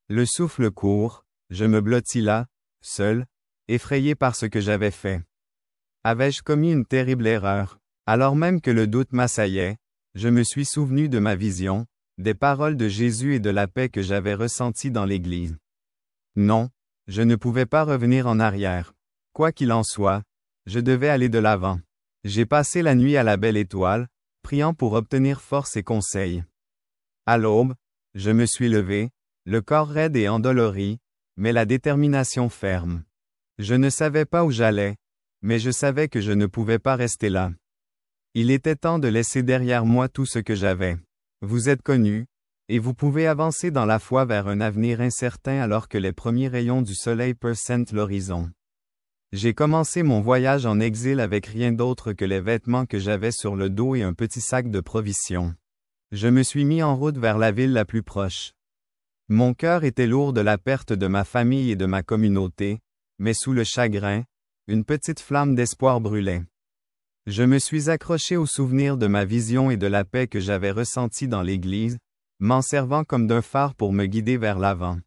Le souffle court, je me blottis là, seul, effrayé par ce que j'avais fait. Avais-je commis une terrible erreur? Alors même que le doute m'assaillait, je me suis souvenu de ma vision, des paroles de Jésus et de la paix que j'avais ressentie dans l'Église. Non, je ne pouvais pas revenir en arrière. Quoi qu'il en soit, je devais aller de l'avant. J'ai passé la nuit à la belle étoile, priant pour obtenir force et conseil. À l'aube, je me suis levé, le corps raide et endolori, mais la détermination ferme. Je ne savais pas où j'allais, mais je savais que je ne pouvais pas rester là. Il était temps de laisser derrière moi tout ce que j'avais. Vous êtes connus, et vous pouvez avancer dans la foi vers un avenir incertain alors que les premiers rayons du soleil pressentent l'horizon. J'ai commencé mon voyage en exil avec rien d'autre que les vêtements que j'avais sur le dos et un petit sac de provisions. Je me suis mis en route vers la ville la plus proche. Mon cœur était lourd de la perte de ma famille et de ma communauté, mais sous le chagrin, une petite flamme d'espoir brûlait. Je me suis accroché au souvenir de ma vision et de la paix que j'avais ressentie dans l'Église, m'en servant comme d'un phare pour me guider vers l'avant.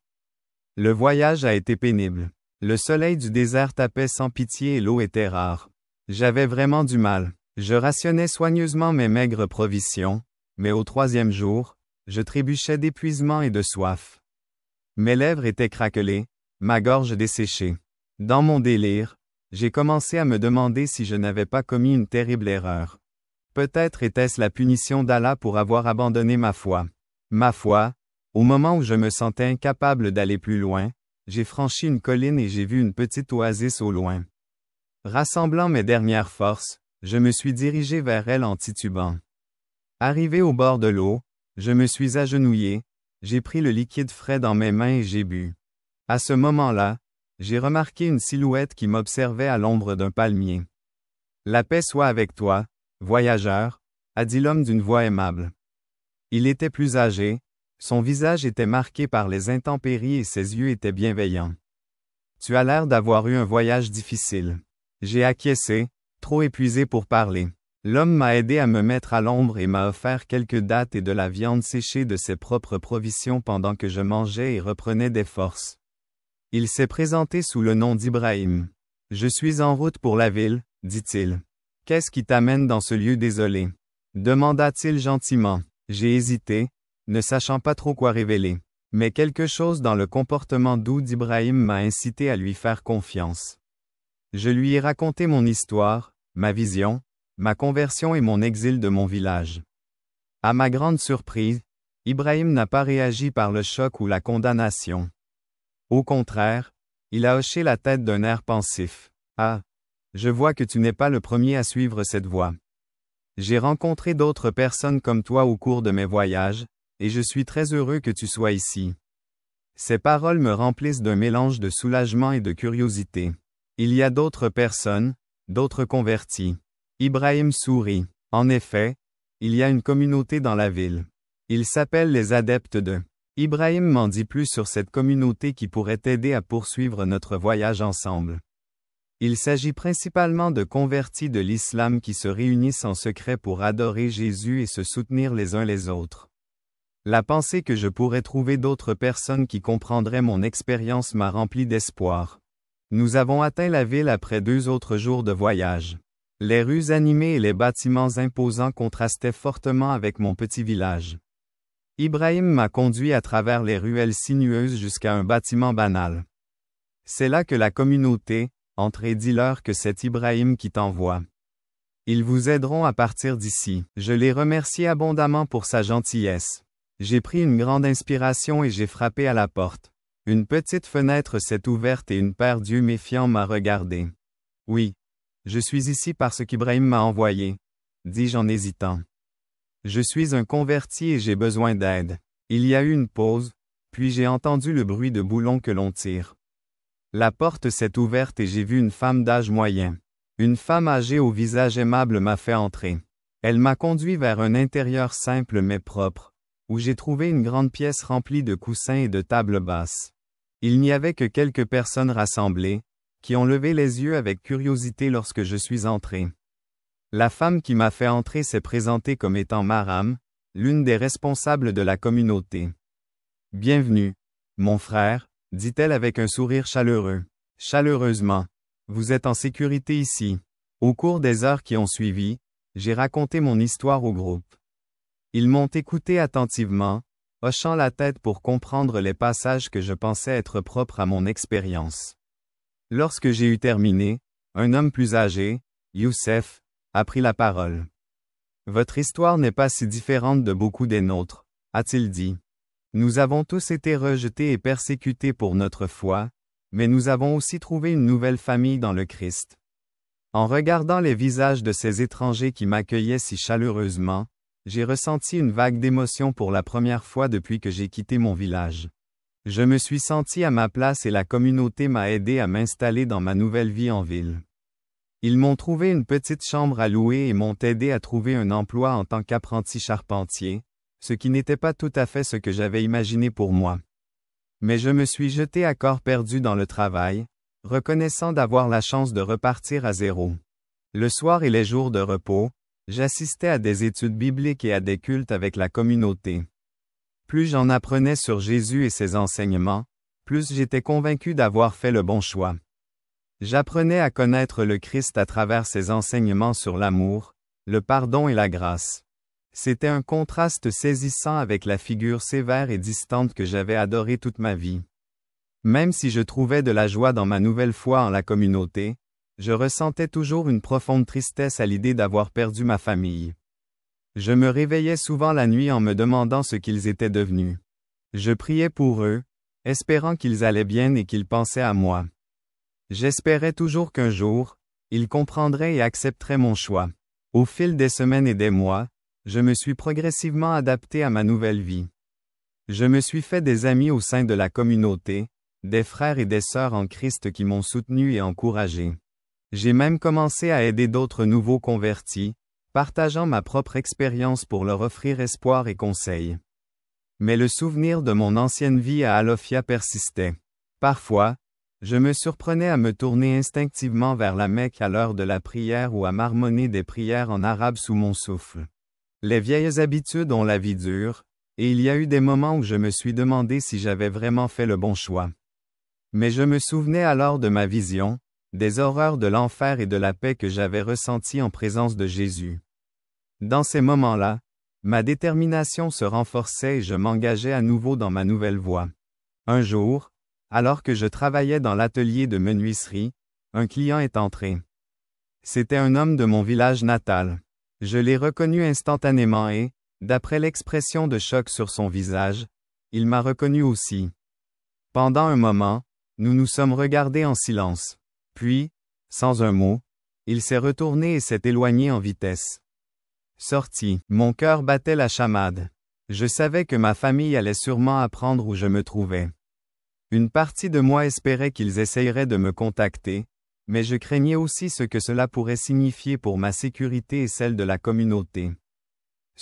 Le voyage a été pénible. Le soleil du désert tapait sans pitié et l'eau était rare. J'avais vraiment du mal. Je rationnais soigneusement mes maigres provisions, mais au 3e jour, je trébuchais d'épuisement et de soif. Mes lèvres étaient craquelées, ma gorge desséchée. Dans mon délire, j'ai commencé à me demander si je n'avais pas commis une terrible erreur. Peut-être était-ce la punition d'Allah pour avoir abandonné ma foi. Ma foi, au moment où je me sentais incapable d'aller plus loin, j'ai franchi une colline et j'ai vu une petite oasis au loin. Rassemblant mes dernières forces, je me suis dirigé vers elle en titubant. Arrivé au bord de l'eau, je me suis agenouillé, j'ai pris le liquide frais dans mes mains et j'ai bu. À ce moment-là, j'ai remarqué une silhouette qui m'observait à l'ombre d'un palmier. « La paix soit avec toi, voyageur », a dit l'homme d'une voix aimable. Il était plus âgé, son visage était marqué par les intempéries et ses yeux étaient bienveillants. « Tu as l'air d'avoir eu un voyage difficile. » J'ai acquiescé, trop épuisé pour parler. L'homme m'a aidé à me mettre à l'ombre et m'a offert quelques dattes et de la viande séchée de ses propres provisions pendant que je mangeais et reprenais des forces. Il s'est présenté sous le nom d'Ibrahim. « Je suis en route pour la ville, » dit-il. « Qu'est-ce qui t'amène dans ce lieu désolé? » demanda-t-il gentiment. J'ai hésité, ne sachant pas trop quoi révéler. Mais quelque chose dans le comportement doux d'Ibrahim m'a incité à lui faire confiance. Je lui ai raconté mon histoire, ma vision, ma conversion et mon exil de mon village. À ma grande surprise, Ibrahim n'a pas réagi par le choc ou la condamnation. Au contraire, il a hoché la tête d'un air pensif. « Ah, je vois que tu n'es pas le premier à suivre cette voie. J'ai rencontré d'autres personnes comme toi au cours de mes voyages, et je suis très heureux que tu sois ici. » Ces paroles me remplissent d'un mélange de soulagement et de curiosité. Il y a d'autres personnes, d'autres convertis. Ibrahim sourit. En effet, il y a une communauté dans la ville. Ils s'appellent les adeptes de. Ibrahim m'en dit plus sur cette communauté qui pourrait t'aider à poursuivre notre voyage ensemble. Il s'agit principalement de convertis de l'islam qui se réunissent en secret pour adorer Jésus et se soutenir les uns les autres. La pensée que je pourrais trouver d'autres personnes qui comprendraient mon expérience m'a rempli d'espoir. Nous avons atteint la ville après 2 autres jours de voyage. Les rues animées et les bâtiments imposants contrastaient fortement avec mon petit village. Ibrahim m'a conduit à travers les ruelles sinueuses jusqu'à un bâtiment banal. C'est là que la communauté, entre et dis-leur que c'est Ibrahim qui t'envoie. Ils vous aideront à partir d'ici. Je l'ai remercié abondamment pour sa gentillesse. J'ai pris une grande inspiration et j'ai frappé à la porte. Une petite fenêtre s'est ouverte et une paire d'yeux méfiants m'a regardé. Oui. Je suis ici parce qu'Ibrahim m'a envoyé, dis-je en hésitant. Je suis un converti et j'ai besoin d'aide. Il y a eu une pause, puis j'ai entendu le bruit de boulons que l'on tire. La porte s'est ouverte et j'ai vu une femme d'âge moyen. Une femme âgée au visage aimable m'a fait entrer. Elle m'a conduit vers un intérieur simple mais propre, où j'ai trouvé une grande pièce remplie de coussins et de tables basses. Il n'y avait que quelques personnes rassemblées, qui ont levé les yeux avec curiosité lorsque je suis entré. La femme qui m'a fait entrer s'est présentée comme étant Maram, l'une des responsables de la communauté. « Bienvenue, mon frère », dit-elle avec un sourire chaleureux. « Chaleureusement. Vous êtes en sécurité ici. » Au cours des heures qui ont suivi, j'ai raconté mon histoire au groupe. Ils m'ont écouté attentivement, hochant la tête pour comprendre les passages que je pensais être propres à mon expérience. Lorsque j'ai eu terminé, un homme plus âgé, Youssef, a pris la parole. « Votre histoire n'est pas si différente de beaucoup des nôtres, » a-t-il dit. « Nous avons tous été rejetés et persécutés pour notre foi, mais nous avons aussi trouvé une nouvelle famille dans le Christ. » En regardant les visages de ces étrangers qui m'accueillaient si chaleureusement, j'ai ressenti une vague d'émotion pour la première fois depuis que j'ai quitté mon village. Je me suis senti à ma place et la communauté m'a aidé à m'installer dans ma nouvelle vie en ville. Ils m'ont trouvé une petite chambre à louer et m'ont aidé à trouver un emploi en tant qu'apprenti charpentier, ce qui n'était pas tout à fait ce que j'avais imaginé pour moi. Mais je me suis jeté à corps perdu dans le travail, reconnaissant d'avoir la chance de repartir à zéro. Le soir et les jours de repos, j'assistais à des études bibliques et à des cultes avec la communauté. Plus j'en apprenais sur Jésus et ses enseignements, plus j'étais convaincu d'avoir fait le bon choix. J'apprenais à connaître le Christ à travers ses enseignements sur l'amour, le pardon et la grâce. C'était un contraste saisissant avec la figure sévère et distante que j'avais adorée toute ma vie. Même si je trouvais de la joie dans ma nouvelle foi en la communauté, je ressentais toujours une profonde tristesse à l'idée d'avoir perdu ma famille. Je me réveillais souvent la nuit en me demandant ce qu'ils étaient devenus. Je priais pour eux, espérant qu'ils allaient bien et qu'ils pensaient à moi. J'espérais toujours qu'un jour, ils comprendraient et accepteraient mon choix. Au fil des semaines et des mois, je me suis progressivement adapté à ma nouvelle vie. Je me suis fait des amis au sein de la communauté, des frères et des sœurs en Christ qui m'ont soutenu et encouragé. J'ai même commencé à aider d'autres nouveaux convertis, partageant ma propre expérience pour leur offrir espoir et conseils. Mais le souvenir de mon ancienne vie à Alofia persistait. Parfois, je me surprenais à me tourner instinctivement vers la Mecque à l'heure de la prière ou à marmonner des prières en arabe sous mon souffle. Les vieilles habitudes ont la vie dure, et il y a eu des moments où je me suis demandé si j'avais vraiment fait le bon choix. Mais je me souvenais alors de ma vision, des horreurs de l'enfer et de la paix que j'avais ressenties en présence de Jésus. Dans ces moments-là, ma détermination se renforçait et je m'engageais à nouveau dans ma nouvelle voie. Un jour, alors que je travaillais dans l'atelier de menuiserie, un client est entré. C'était un homme de mon village natal. Je l'ai reconnu instantanément et, d'après l'expression de choc sur son visage, il m'a reconnu aussi. Pendant un moment, nous nous sommes regardés en silence. Puis, sans un mot, il s'est retourné et s'est éloigné en vitesse. Sorti, mon cœur battait la chamade. Je savais que ma famille allait sûrement apprendre où je me trouvais. Une partie de moi espérait qu'ils essayeraient de me contacter, mais je craignais aussi ce que cela pourrait signifier pour ma sécurité et celle de la communauté.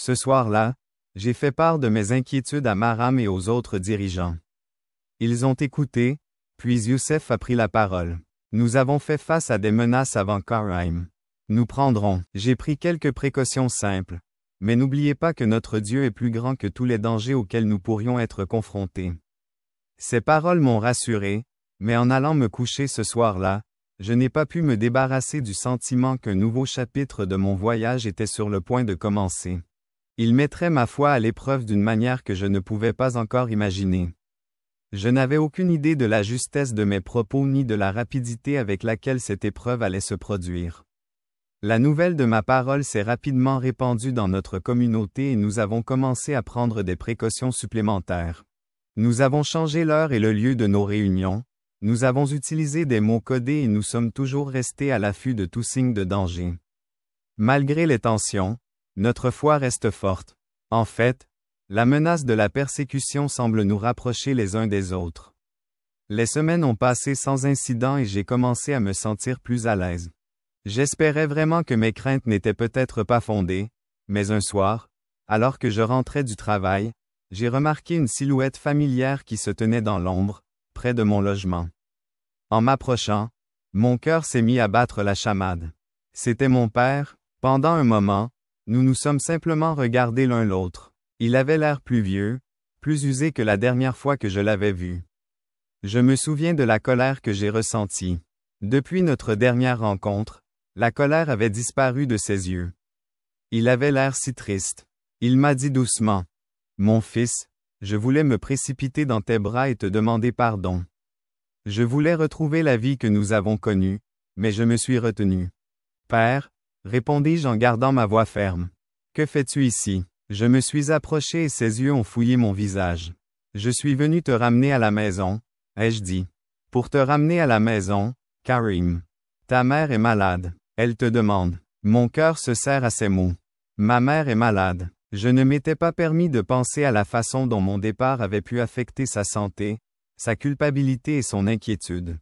Ce soir-là, j'ai fait part de mes inquiétudes à Maram et aux autres dirigeants. Ils ont écouté, puis Youssef a pris la parole. Nous avons fait face à des menaces avant Karim. Nous prendrons. J'ai pris quelques précautions simples. Mais n'oubliez pas que notre Dieu est plus grand que tous les dangers auxquels nous pourrions être confrontés. Ces paroles m'ont rassuré, mais en allant me coucher ce soir-là, je n'ai pas pu me débarrasser du sentiment qu'un nouveau chapitre de mon voyage était sur le point de commencer. Il mettrait ma foi à l'épreuve d'une manière que je ne pouvais pas encore imaginer. Je n'avais aucune idée de la justesse de mes propos ni de la rapidité avec laquelle cette épreuve allait se produire. La nouvelle de ma parole s'est rapidement répandue dans notre communauté et nous avons commencé à prendre des précautions supplémentaires. Nous avons changé l'heure et le lieu de nos réunions, nous avons utilisé des mots codés et nous sommes toujours restés à l'affût de tout signe de danger. Malgré les tensions, notre foi reste forte. En fait, la menace de la persécution semble nous rapprocher les uns des autres. Les semaines ont passé sans incident et j'ai commencé à me sentir plus à l'aise. J'espérais vraiment que mes craintes n'étaient peut-être pas fondées, mais un soir, alors que je rentrais du travail, j'ai remarqué une silhouette familière qui se tenait dans l'ombre, près de mon logement. En m'approchant, mon cœur s'est mis à battre la chamade. C'était mon père. Pendant un moment, nous nous sommes simplement regardés l'un l'autre. Il avait l'air plus vieux, plus usé que la dernière fois que je l'avais vu. Je me souviens de la colère que j'ai ressentie. Depuis notre dernière rencontre, la colère avait disparu de ses yeux. Il avait l'air si triste. Il m'a dit doucement, « Mon fils, je voulais me précipiter dans tes bras et te demander pardon. Je voulais retrouver la vie que nous avons connue, mais je me suis retenu. »« Père, » répondis-je en gardant ma voix ferme. « Que fais-tu ici? » Je me suis approché et ses yeux ont fouillé mon visage. « Je suis venu te ramener à la maison, » ai-je dit. « Pour te ramener à la maison, Karim. Ta mère est malade. Elle te demande. » Mon cœur se serre à ces mots. Ma mère est malade. Je ne m'étais pas permis de penser à la façon dont mon départ avait pu affecter sa santé, sa culpabilité et son inquiétude.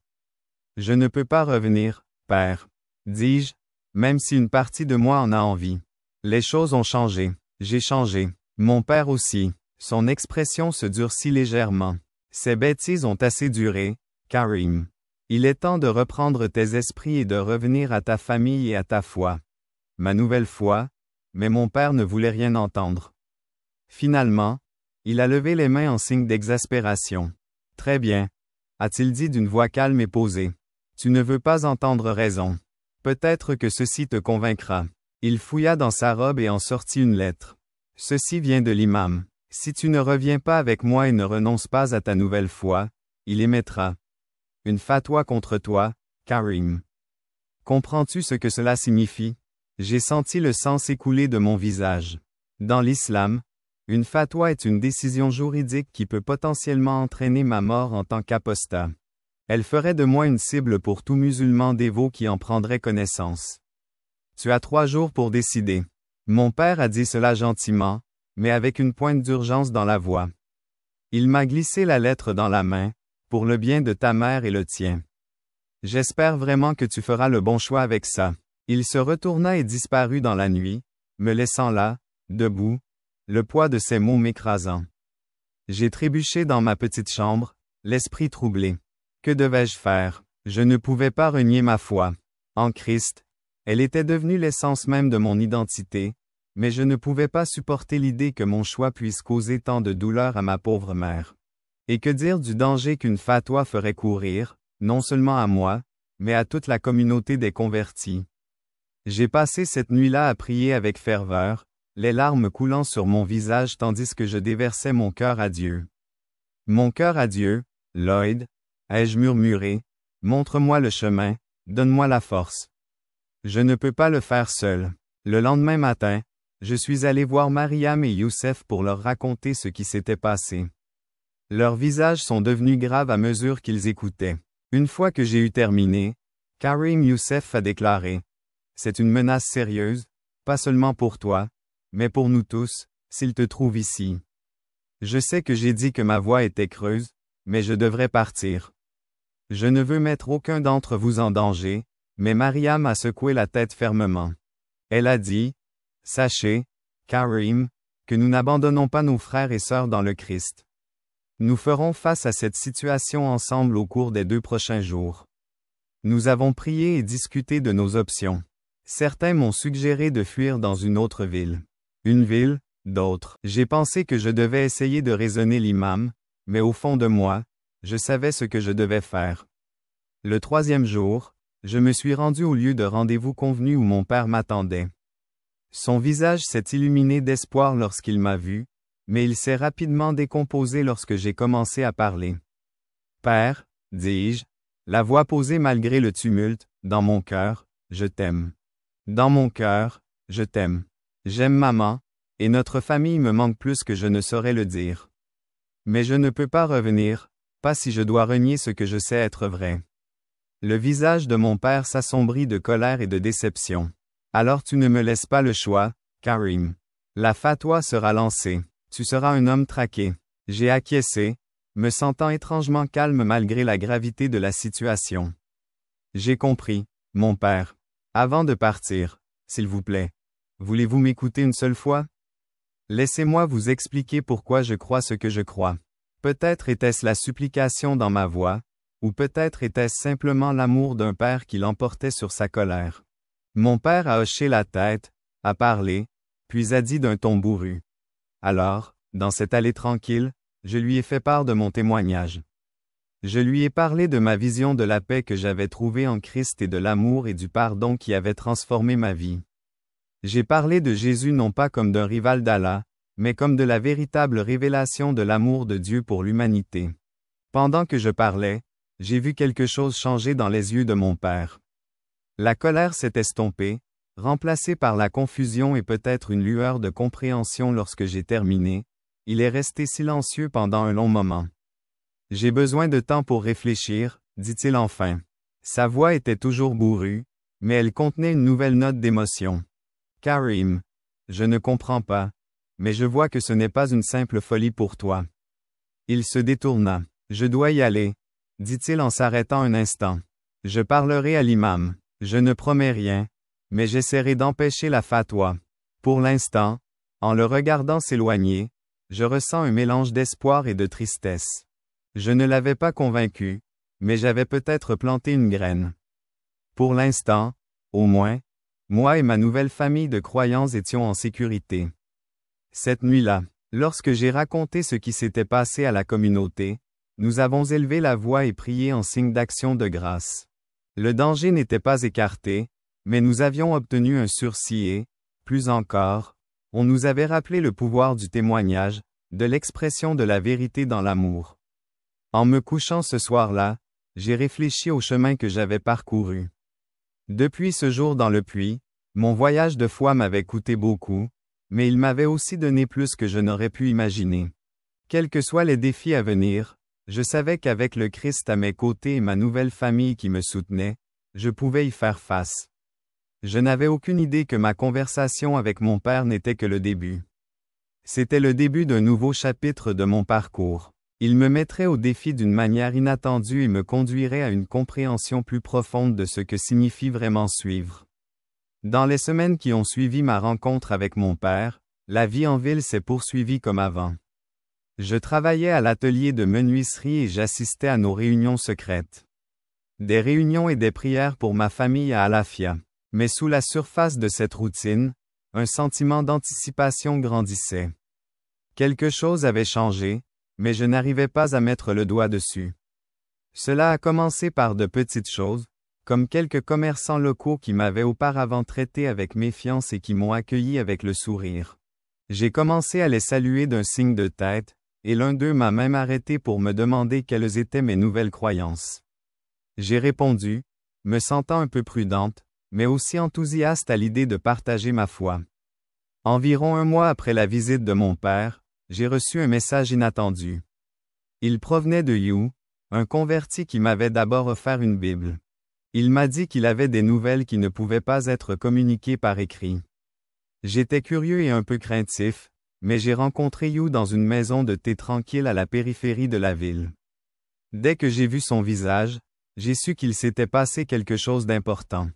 Je ne peux pas revenir, père, dis-je, même si une partie de moi en a envie. Les choses ont changé. J'ai changé. Mon père aussi. Son expression se durcit légèrement. Ces bêtises ont assez duré, Karim. Il est temps de reprendre tes esprits et de revenir à ta famille et à ta foi. Ma nouvelle foi, mais mon père ne voulait rien entendre. Finalement, il a levé les mains en signe d'exaspération. Très bien, a-t-il dit d'une voix calme et posée. Tu ne veux pas entendre raison. Peut-être que ceci te convaincra. Il fouilla dans sa robe et en sortit une lettre. Ceci vient de l'imam. Si tu ne reviens pas avec moi et ne renonces pas à ta nouvelle foi, il émettra une fatwa contre toi, Karim. Comprends-tu ce que cela signifie? J'ai senti le sang s'écouler de mon visage. Dans l'islam, une fatwa est une décision juridique qui peut potentiellement entraîner ma mort en tant qu'apostat. Elle ferait de moi une cible pour tout musulman dévot qui en prendrait connaissance. Tu as 3 jours pour décider. Mon père a dit cela gentiment, mais avec une pointe d'urgence dans la voix. Il m'a glissé la lettre dans la main, pour le bien de ta mère et le tien. J'espère vraiment que tu feras le bon choix avec ça. Il se retourna et disparut dans la nuit, me laissant là, debout, le poids de ses mots m'écrasant. J'ai trébuché dans ma petite chambre, l'esprit troublé. Que devais-je faire? Je ne pouvais pas renier ma foi. En Christ, elle était devenue l'essence même de mon identité, mais je ne pouvais pas supporter l'idée que mon choix puisse causer tant de douleur à ma pauvre mère. Et que dire du danger qu'une fatwa ferait courir, non seulement à moi, mais à toute la communauté des convertis. J'ai passé cette nuit-là à prier avec ferveur, les larmes coulant sur mon visage tandis que je déversais mon cœur à Dieu. Mon cœur à Dieu, Lloyd, ai-je murmuré, montre-moi le chemin, donne-moi la force. Je ne peux pas le faire seul. Le lendemain matin, je suis allé voir Mariam et Youssef pour leur raconter ce qui s'était passé. Leurs visages sont devenus graves à mesure qu'ils écoutaient. Une fois que j'ai eu terminé, Karim Youssef a déclaré « C'est une menace sérieuse, pas seulement pour toi, mais pour nous tous, s'il te trouve ici. Je sais que j'ai dit que ma voix était creuse, mais je devrais partir. Je ne veux mettre aucun d'entre vous en danger, mais Mariam a secoué la tête fermement. Elle a dit « Sachez, Karim, que nous n'abandonnons pas nos frères et sœurs dans le Christ. Nous ferons face à cette situation ensemble au cours des 2 prochains jours. Nous avons prié et discuté de nos options. Certains m'ont suggéré de fuir dans une autre ville. Une ville, d'autres. J'ai pensé que je devais essayer de raisonner l'imam, mais au fond de moi, je savais ce que je devais faire. Le 3e jour, je me suis rendu au lieu de rendez-vous convenu où mon père m'attendait. Son visage s'est illuminé d'espoir lorsqu'il m'a vu, mais il s'est rapidement décomposé lorsque j'ai commencé à parler. Père, dis-je, la voix posée malgré le tumulte, dans mon cœur, je t'aime. Dans mon cœur, je t'aime. J'aime maman, et notre famille me manque plus que je ne saurais le dire. Mais je ne peux pas revenir, pas si je dois renier ce que je sais être vrai. Le visage de mon père s'assombrit de colère et de déception. Alors tu ne me laisses pas le choix, Karim. La fatwa sera lancée. Tu seras un homme traqué. J'ai acquiescé, me sentant étrangement calme malgré la gravité de la situation. J'ai compris, mon père. Avant de partir, s'il vous plaît, voulez-vous m'écouter une seule fois? Laissez-moi vous expliquer pourquoi je crois ce que je crois. Peut-être était-ce la supplication dans ma voix, ou peut-être était-ce simplement l'amour d'un père qui l'emportait sur sa colère. Mon père a hoché la tête, a parlé, puis a dit d'un ton bourru. Alors, dans cette allée tranquille, je lui ai fait part de mon témoignage. Je lui ai parlé de ma vision de la paix que j'avais trouvée en Christ et de l'amour et du pardon qui avait transformé ma vie. J'ai parlé de Jésus non pas comme d'un rival d'Allah, mais comme de la véritable révélation de l'amour de Dieu pour l'humanité. Pendant que je parlais, j'ai vu quelque chose changer dans les yeux de mon père. La colère s'est estompée, remplacée par la confusion et peut-être une lueur de compréhension lorsque j'ai terminé. Il est resté silencieux pendant un long moment. J'ai besoin de temps pour réfléchir, dit-il enfin. Sa voix était toujours bourrue, mais elle contenait une nouvelle note d'émotion. Karim, je ne comprends pas, mais je vois que ce n'est pas une simple folie pour toi. Il se détourna. Je dois y aller, dit-il en s'arrêtant un instant. Je parlerai à l'imam. Je ne promets rien, mais j'essaierai d'empêcher la fatwa. Pour l'instant, en le regardant s'éloigner, je ressens un mélange d'espoir et de tristesse. Je ne l'avais pas convaincu, mais j'avais peut-être planté une graine. Pour l'instant, au moins, moi et ma nouvelle famille de croyants étions en sécurité. Cette nuit-là, lorsque j'ai raconté ce qui s'était passé à la communauté, nous avons élevé la voix et prié en signe d'action de grâce. Le danger n'était pas écarté, mais nous avions obtenu un sursis et, plus encore, on nous avait rappelé le pouvoir du témoignage, de l'expression de la vérité dans l'amour. En me couchant ce soir-là, j'ai réfléchi au chemin que j'avais parcouru. Depuis ce jour dans le puits, mon voyage de foi m'avait coûté beaucoup, mais il m'avait aussi donné plus que je n'aurais pu imaginer. Quels que soient les défis à venir, je savais qu'avec le Christ à mes côtés et ma nouvelle famille qui me soutenait, je pouvais y faire face. Je n'avais aucune idée que ma conversation avec mon père n'était que le début. C'était le début d'un nouveau chapitre de mon parcours. Il me mettrait au défi d'une manière inattendue et me conduirait à une compréhension plus profonde de ce que signifie vraiment suivre. Dans les semaines qui ont suivi ma rencontre avec mon père, la vie en ville s'est poursuivie comme avant. Je travaillais à l'atelier de menuiserie et j'assistais à nos réunions secrètes. Des réunions et des prières pour ma famille à Alafia. Mais sous la surface de cette routine, un sentiment d'anticipation grandissait. Quelque chose avait changé, mais je n'arrivais pas à mettre le doigt dessus. Cela a commencé par de petites choses, comme quelques commerçants locaux qui m'avaient auparavant traité avec méfiance et qui m'ont accueilli avec le sourire. J'ai commencé à les saluer d'un signe de tête, et l'un d'eux m'a même arrêté pour me demander quelles étaient mes nouvelles croyances. J'ai répondu, me sentant un peu prudente, mais aussi enthousiaste à l'idée de partager ma foi. Environ un mois après la visite de mon père, j'ai reçu un message inattendu. Il provenait de You, un converti qui m'avait d'abord offert une Bible. Il m'a dit qu'il avait des nouvelles qui ne pouvaient pas être communiquées par écrit. J'étais curieux et un peu craintif, mais j'ai rencontré You dans une maison de thé tranquille à la périphérie de la ville. Dès que j'ai vu son visage, j'ai su qu'il s'était passé quelque chose d'important.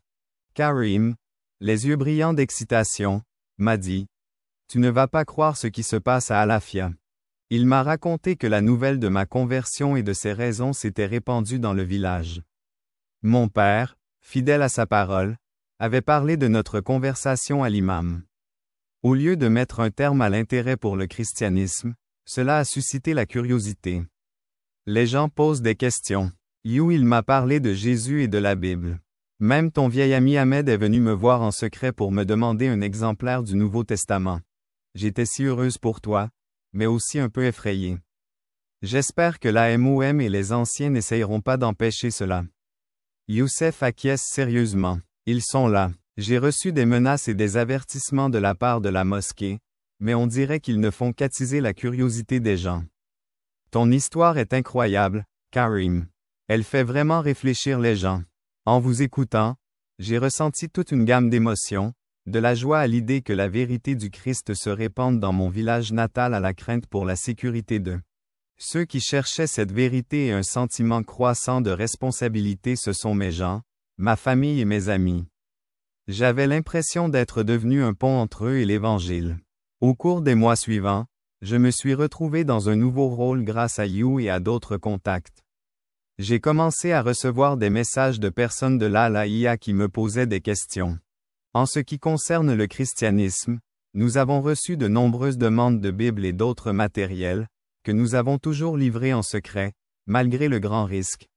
Karim, les yeux brillants d'excitation, m'a dit, « Tu ne vas pas croire ce qui se passe à Alafia. Il m'a raconté que la nouvelle de ma conversion et de ses raisons s'était répandue dans le village. Mon père, fidèle à sa parole, avait parlé de notre conversation à l'imam. Au lieu de mettre un terme à l'intérêt pour le christianisme, cela a suscité la curiosité. Les gens posent des questions. Il m'a parlé de Jésus et de la Bible. Même ton vieil ami Ahmed est venu me voir en secret pour me demander un exemplaire du Nouveau Testament. J'étais si heureuse pour toi, mais aussi un peu effrayée. J'espère que la MOM et les anciens n'essayeront pas d'empêcher cela. Youssef acquiesce sérieusement. Ils sont là. J'ai reçu des menaces et des avertissements de la part de la mosquée, mais on dirait qu'ils ne font qu'attiser la curiosité des gens. Ton histoire est incroyable, Karim. Elle fait vraiment réfléchir les gens. En vous écoutant, j'ai ressenti toute une gamme d'émotions, de la joie à l'idée que la vérité du Christ se répande dans mon village natal à la crainte pour la sécurité d'eux. Ceux qui cherchaient cette vérité et un sentiment croissant de responsabilité, ce sont mes gens, ma famille et mes amis. J'avais l'impression d'être devenu un pont entre eux et l'Évangile. Au cours des mois suivants, je me suis retrouvé dans un nouveau rôle grâce à You et à d'autres contacts. J'ai commencé à recevoir des messages de personnes de l'Alaïa qui me posaient des questions. En ce qui concerne le christianisme, nous avons reçu de nombreuses demandes de Bible et d'autres matériels, que nous avons toujours livrés en secret, malgré le grand risque.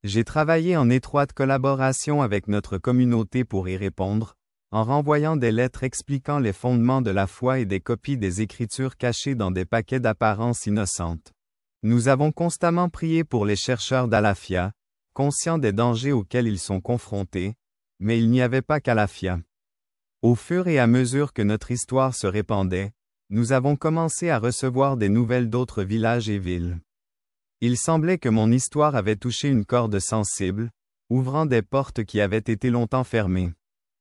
J'ai travaillé en étroite collaboration avec notre communauté pour y répondre, en renvoyant des lettres expliquant les fondements de la foi et des copies des Écritures cachées dans des paquets d'apparence innocente. Nous avons constamment prié pour les chercheurs d'Alafia, conscients des dangers auxquels ils sont confrontés, mais il n'y avait pas qu'Alafia. Au fur et à mesure que notre histoire se répandait, nous avons commencé à recevoir des nouvelles d'autres villages et villes. Il semblait que mon histoire avait touché une corde sensible, ouvrant des portes qui avaient été longtemps fermées.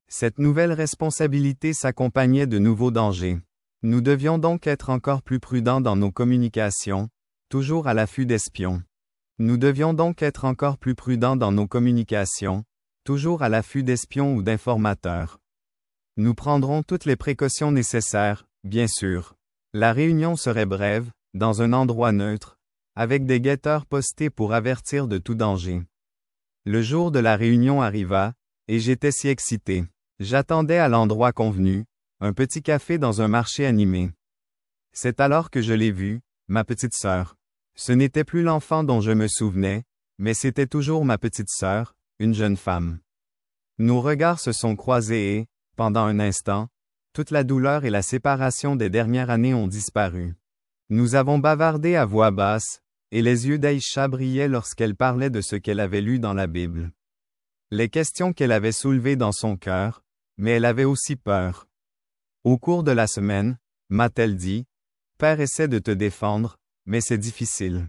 Cette nouvelle responsabilité s'accompagnait de nouveaux dangers. Nous devions donc être encore plus prudents dans nos communications, toujours à l'affût d'espions. Nous devions donc être encore plus prudents dans nos communications, toujours à l'affût d'espions ou d'informateurs. Nous prendrons toutes les précautions nécessaires, bien sûr. La réunion serait brève, dans un endroit neutre, avec des guetteurs postés pour avertir de tout danger. Le jour de la réunion arriva, et j'étais si excité. J'attendais à l'endroit convenu, un petit café dans un marché animé. C'est alors que je l'ai vue, ma petite sœur. Ce n'était plus l'enfant dont je me souvenais, mais c'était toujours ma petite sœur, une jeune femme. Nos regards se sont croisés et, pendant un instant, toute la douleur et la séparation des dernières années ont disparu. Nous avons bavardé à voix basse, et les yeux d'Aïcha brillaient lorsqu'elle parlait de ce qu'elle avait lu dans la Bible. Les questions qu'elle avait soulevées dans son cœur, mais elle avait aussi peur. Au cours de la semaine, m'a-t-elle dit, « Père essaie de te défendre, mais c'est difficile. »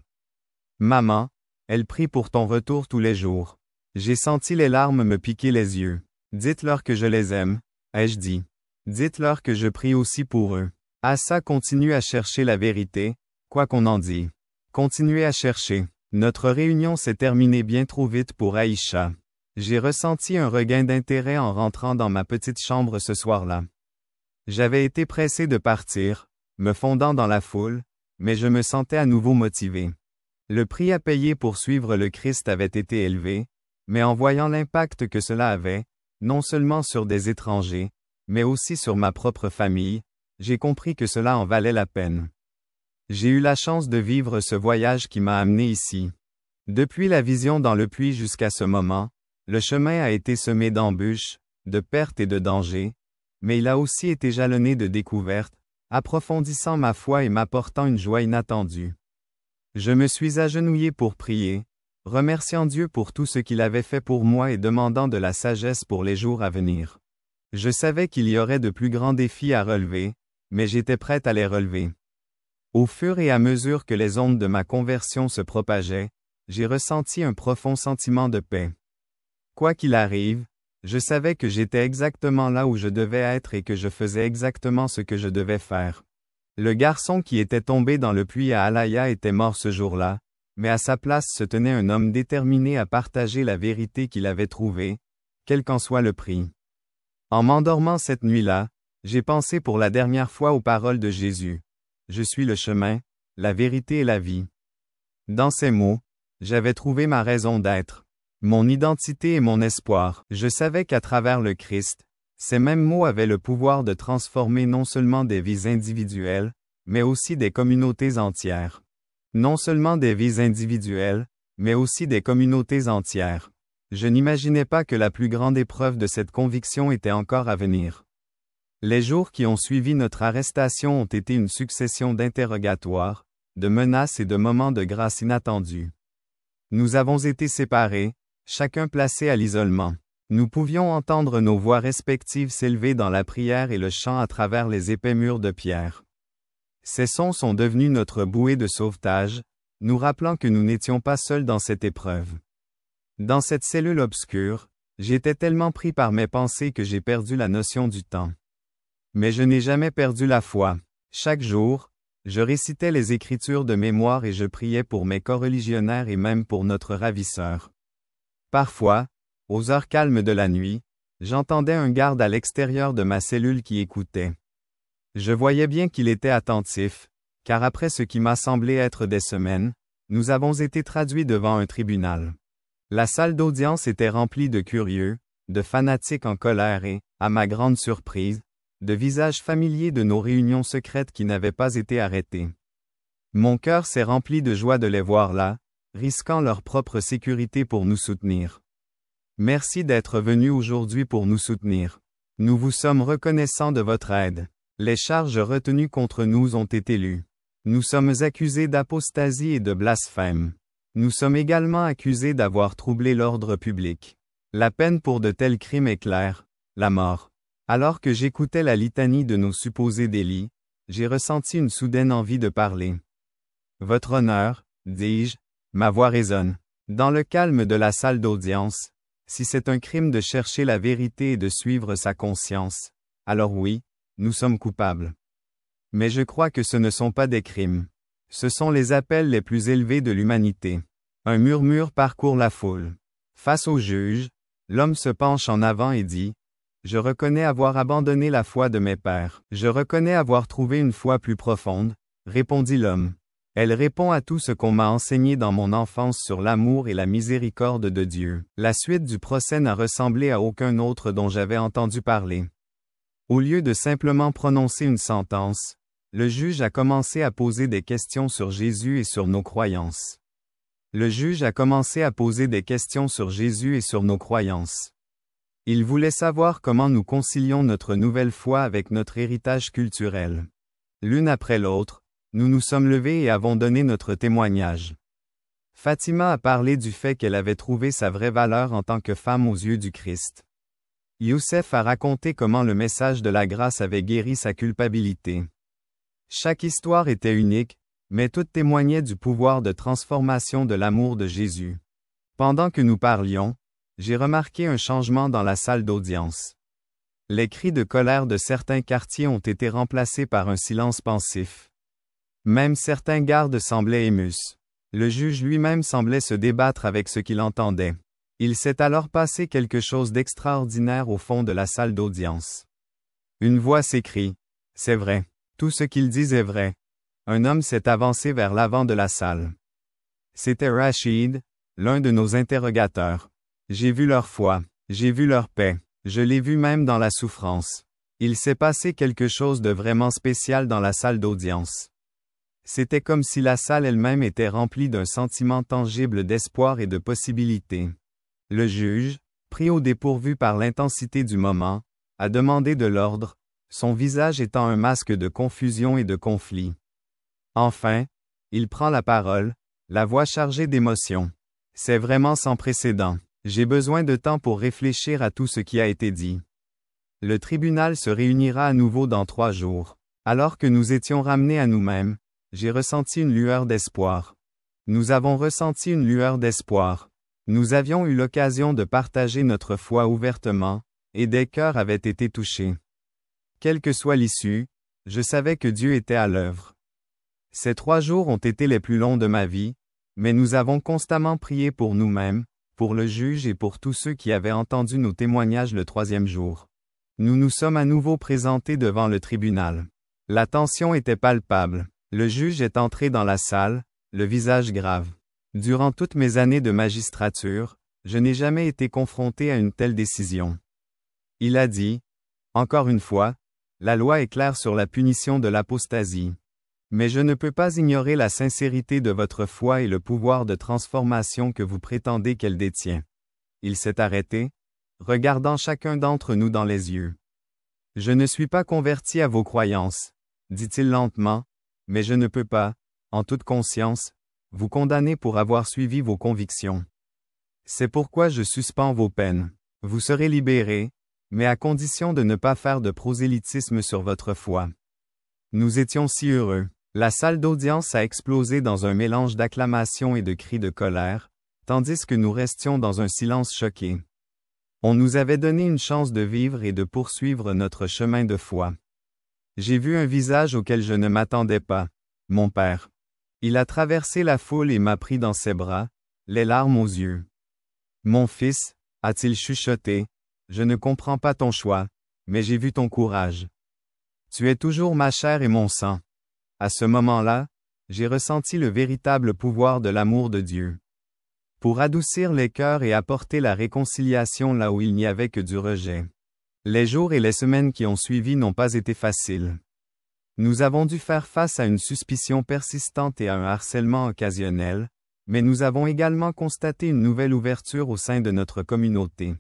Maman, elle prie pour ton retour tous les jours. J'ai senti les larmes me piquer les yeux. Dites-leur que je les aime, ai-je dit. Dites-leur que je prie aussi pour eux. Assa continue à chercher la vérité, quoi qu'on en dise. Continuez à chercher. Notre réunion s'est terminée bien trop vite pour Aïcha. J'ai ressenti un regain d'intérêt en rentrant dans ma petite chambre ce soir-là. J'avais été pressé de partir, me fondant dans la foule, mais je me sentais à nouveau motivé. Le prix à payer pour suivre le Christ avait été élevé, mais en voyant l'impact que cela avait, non seulement sur des étrangers, mais aussi sur ma propre famille, j'ai compris que cela en valait la peine. J'ai eu la chance de vivre ce voyage qui m'a amené ici. Depuis la vision dans le puits jusqu'à ce moment, le chemin a été semé d'embûches, de pertes et de dangers, mais il a aussi été jalonné de découvertes, approfondissant ma foi et m'apportant une joie inattendue. Je me suis agenouillé pour prier, remerciant Dieu pour tout ce qu'il avait fait pour moi et demandant de la sagesse pour les jours à venir. Je savais qu'il y aurait de plus grands défis à relever, mais j'étais prête à les relever. Au fur et à mesure que les ondes de ma conversion se propageaient, j'ai ressenti un profond sentiment de paix. Quoi qu'il arrive, je savais que j'étais exactement là où je devais être et que je faisais exactement ce que je devais faire. Le garçon qui était tombé dans le puits à Alaya était mort ce jour-là, mais à sa place se tenait un homme déterminé à partager la vérité qu'il avait trouvée, quel qu'en soit le prix. En m'endormant cette nuit-là, j'ai pensé pour la dernière fois aux paroles de Jésus. Je suis le chemin, la vérité et la vie. Dans ces mots, j'avais trouvé ma raison d'être, mon identité et mon espoir. Je savais qu'à travers le Christ, ces mêmes mots avaient le pouvoir de transformer non seulement des vies individuelles, mais aussi des communautés entières. Non seulement des vies individuelles, mais aussi des communautés entières. Je n'imaginais pas que la plus grande épreuve de cette conviction était encore à venir. Les jours qui ont suivi notre arrestation ont été une succession d'interrogatoires, de menaces et de moments de grâce inattendus. Nous avons été séparés, chacun placé à l'isolement. Nous pouvions entendre nos voix respectives s'élever dans la prière et le chant à travers les épais murs de pierre. Ces sons sont devenus notre bouée de sauvetage, nous rappelant que nous n'étions pas seuls dans cette épreuve. Dans cette cellule obscure, j'étais tellement pris par mes pensées que j'ai perdu la notion du temps. Mais je n'ai jamais perdu la foi. Chaque jour, je récitais les Écritures de mémoire et je priais pour mes coreligionnaires et même pour notre ravisseur. Parfois, aux heures calmes de la nuit, j'entendais un garde à l'extérieur de ma cellule qui écoutait. Je voyais bien qu'il était attentif, car après ce qui m'a semblé être des semaines, nous avons été traduits devant un tribunal. La salle d'audience était remplie de curieux, de fanatiques en colère et, à ma grande surprise, de visages familiers de nos réunions secrètes qui n'avaient pas été arrêtés. Mon cœur s'est rempli de joie de les voir là, risquant leur propre sécurité pour nous soutenir. Merci d'être venus aujourd'hui pour nous soutenir. Nous vous sommes reconnaissants de votre aide. Les charges retenues contre nous ont été lues. Nous sommes accusés d'apostasie et de blasphème. Nous sommes également accusés d'avoir troublé l'ordre public. La peine pour de tels crimes est claire, la mort. Alors que j'écoutais la litanie de nos supposés délits, j'ai ressenti une soudaine envie de parler. Votre honneur, dis-je, ma voix résonne. Dans le calme de la salle d'audience, si c'est un crime de chercher la vérité et de suivre sa conscience, alors oui, nous sommes coupables. Mais je crois que ce ne sont pas des crimes. Ce sont les appels les plus élevés de l'humanité. Un murmure parcourt la foule. Face au juge, l'homme se penche en avant et dit, « Je reconnais avoir abandonné la foi de mes pères. Je reconnais avoir trouvé une foi plus profonde, » répondit l'homme. Elle répond à tout ce qu'on m'a enseigné dans mon enfance sur l'amour et la miséricorde de Dieu. La suite du procès n'a ressemblé à aucun autre dont j'avais entendu parler. Au lieu de simplement prononcer une sentence, le juge a commencé à poser des questions sur Jésus et sur nos croyances. Le juge a commencé à poser des questions sur Jésus et sur nos croyances. Il voulait savoir comment nous concilions notre nouvelle foi avec notre héritage culturel. L'une après l'autre, nous nous sommes levés et avons donné notre témoignage. Fatima a parlé du fait qu'elle avait trouvé sa vraie valeur en tant que femme aux yeux du Christ. Youssef a raconté comment le message de la grâce avait guéri sa culpabilité. Chaque histoire était unique, mais toutes témoignaient du pouvoir de transformation de l'amour de Jésus. Pendant que nous parlions, j'ai remarqué un changement dans la salle d'audience. Les cris de colère de certains quartiers ont été remplacés par un silence pensif. Même certains gardes semblaient émus. Le juge lui-même semblait se débattre avec ce qu'il entendait. Il s'est alors passé quelque chose d'extraordinaire au fond de la salle d'audience. Une voix s'écrie. « C'est vrai. Tout ce qu'il dit est vrai. » Un homme s'est avancé vers l'avant de la salle. C'était Rachid, l'un de nos interrogateurs. J'ai vu leur foi, j'ai vu leur paix, je l'ai vu même dans la souffrance. Il s'est passé quelque chose de vraiment spécial dans la salle d'audience. C'était comme si la salle elle-même était remplie d'un sentiment tangible d'espoir et de possibilité. Le juge, pris au dépourvu par l'intensité du moment, a demandé de l'ordre, son visage étant un masque de confusion et de conflit. Enfin, il prend la parole, la voix chargée d'émotion. C'est vraiment sans précédent. J'ai besoin de temps pour réfléchir à tout ce qui a été dit. Le tribunal se réunira à nouveau dans 3 jours. Alors que nous étions ramenés à nous-mêmes, j'ai ressenti une lueur d'espoir. Nous avons ressenti une lueur d'espoir. Nous avions eu l'occasion de partager notre foi ouvertement, et des cœurs avaient été touchés. Quelle que soit l'issue, je savais que Dieu était à l'œuvre. Ces 3 jours ont été les plus longs de ma vie, mais nous avons constamment prié pour nous-mêmes, pour le juge et pour tous ceux qui avaient entendu nos témoignages le 3e jour. Nous nous sommes à nouveau présentés devant le tribunal. La tension était palpable. Le juge est entré dans la salle, le visage grave. Durant toutes mes années de magistrature, je n'ai jamais été confronté à une telle décision. Il a dit, encore une fois, la loi est claire sur la punition de l'apostasie. Mais je ne peux pas ignorer la sincérité de votre foi et le pouvoir de transformation que vous prétendez qu'elle détient. Il s'est arrêté, regardant chacun d'entre nous dans les yeux. Je ne suis pas converti à vos croyances, dit-il lentement, mais je ne peux pas, en toute conscience, vous condamner pour avoir suivi vos convictions. C'est pourquoi je suspends vos peines. Vous serez libérés, mais à condition de ne pas faire de prosélytisme sur votre foi. Nous étions si heureux. La salle d'audience a explosé dans un mélange d'acclamations et de cris de colère, tandis que nous restions dans un silence choqué. On nous avait donné une chance de vivre et de poursuivre notre chemin de foi. J'ai vu un visage auquel je ne m'attendais pas, mon père. Il a traversé la foule et m'a pris dans ses bras, les larmes aux yeux. Mon fils, a-t-il chuchoté, je ne comprends pas ton choix, mais j'ai vu ton courage. Tu es toujours ma chair et mon sang. À ce moment-là, j'ai ressenti le véritable pouvoir de l'amour de Dieu. Pour adoucir les cœurs et apporter la réconciliation là où il n'y avait que du rejet. Les jours et les semaines qui ont suivi n'ont pas été faciles. Nous avons dû faire face à une suspicion persistante et à un harcèlement occasionnel, mais nous avons également constaté une nouvelle ouverture au sein de notre communauté.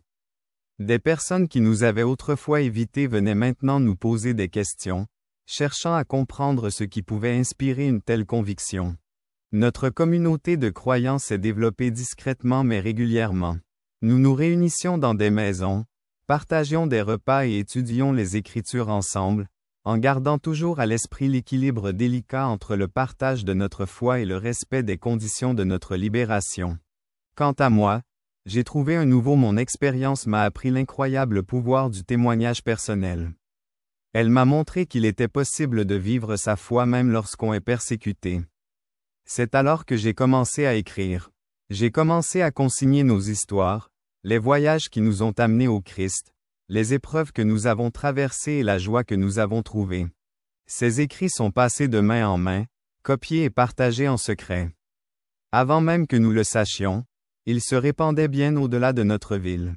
Des personnes qui nous avaient autrefois évitées venaient maintenant nous poser des questions, cherchant à comprendre ce qui pouvait inspirer une telle conviction. Notre communauté de croyants s'est développée discrètement mais régulièrement. Nous nous réunissions dans des maisons, partagions des repas et étudions les Écritures ensemble, en gardant toujours à l'esprit l'équilibre délicat entre le partage de notre foi et le respect des conditions de notre libération. Quant à moi, j'ai trouvé un nouveau. Mon expérience m'a appris l'incroyable pouvoir du témoignage personnel. Elle m'a montré qu'il était possible de vivre sa foi même lorsqu'on est persécuté. C'est alors que j'ai commencé à écrire. J'ai commencé à consigner nos histoires, les voyages qui nous ont amenés au Christ, les épreuves que nous avons traversées et la joie que nous avons trouvée. Ces écrits sont passés de main en main, copiés et partagés en secret. Avant même que nous le sachions, ils se répandaient bien au-delà de notre ville.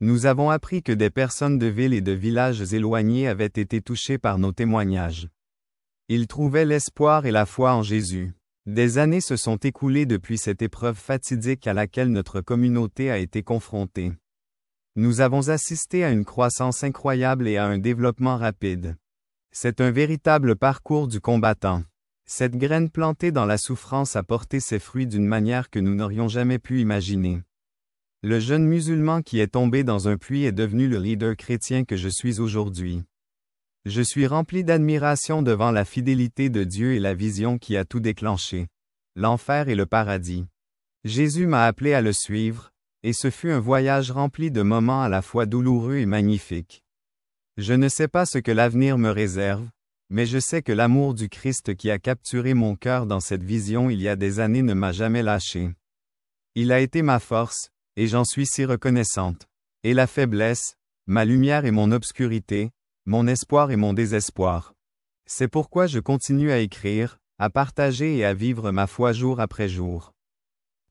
Nous avons appris que des personnes de villes et de villages éloignés avaient été touchées par nos témoignages. Ils trouvaient l'espoir et la foi en Jésus. Des années se sont écoulées depuis cette épreuve fatidique à laquelle notre communauté a été confrontée. Nous avons assisté à une croissance incroyable et à un développement rapide. C'est un véritable parcours du combattant. Cette graine plantée dans la souffrance a porté ses fruits d'une manière que nous n'aurions jamais pu imaginer. Le jeune musulman qui est tombé dans un puits est devenu le leader chrétien que je suis aujourd'hui. Je suis rempli d'admiration devant la fidélité de Dieu et la vision qui a tout déclenché. L'enfer et le paradis. Jésus m'a appelé à le suivre, et ce fut un voyage rempli de moments à la fois douloureux et magnifiques. Je ne sais pas ce que l'avenir me réserve, mais je sais que l'amour du Christ qui a capturé mon cœur dans cette vision il y a des années ne m'a jamais lâché. Il a été ma force, et j'en suis si reconnaissante. Et la faiblesse, ma lumière et mon obscurité, mon espoir et mon désespoir. C'est pourquoi je continue à écrire, à partager et à vivre ma foi jour après jour.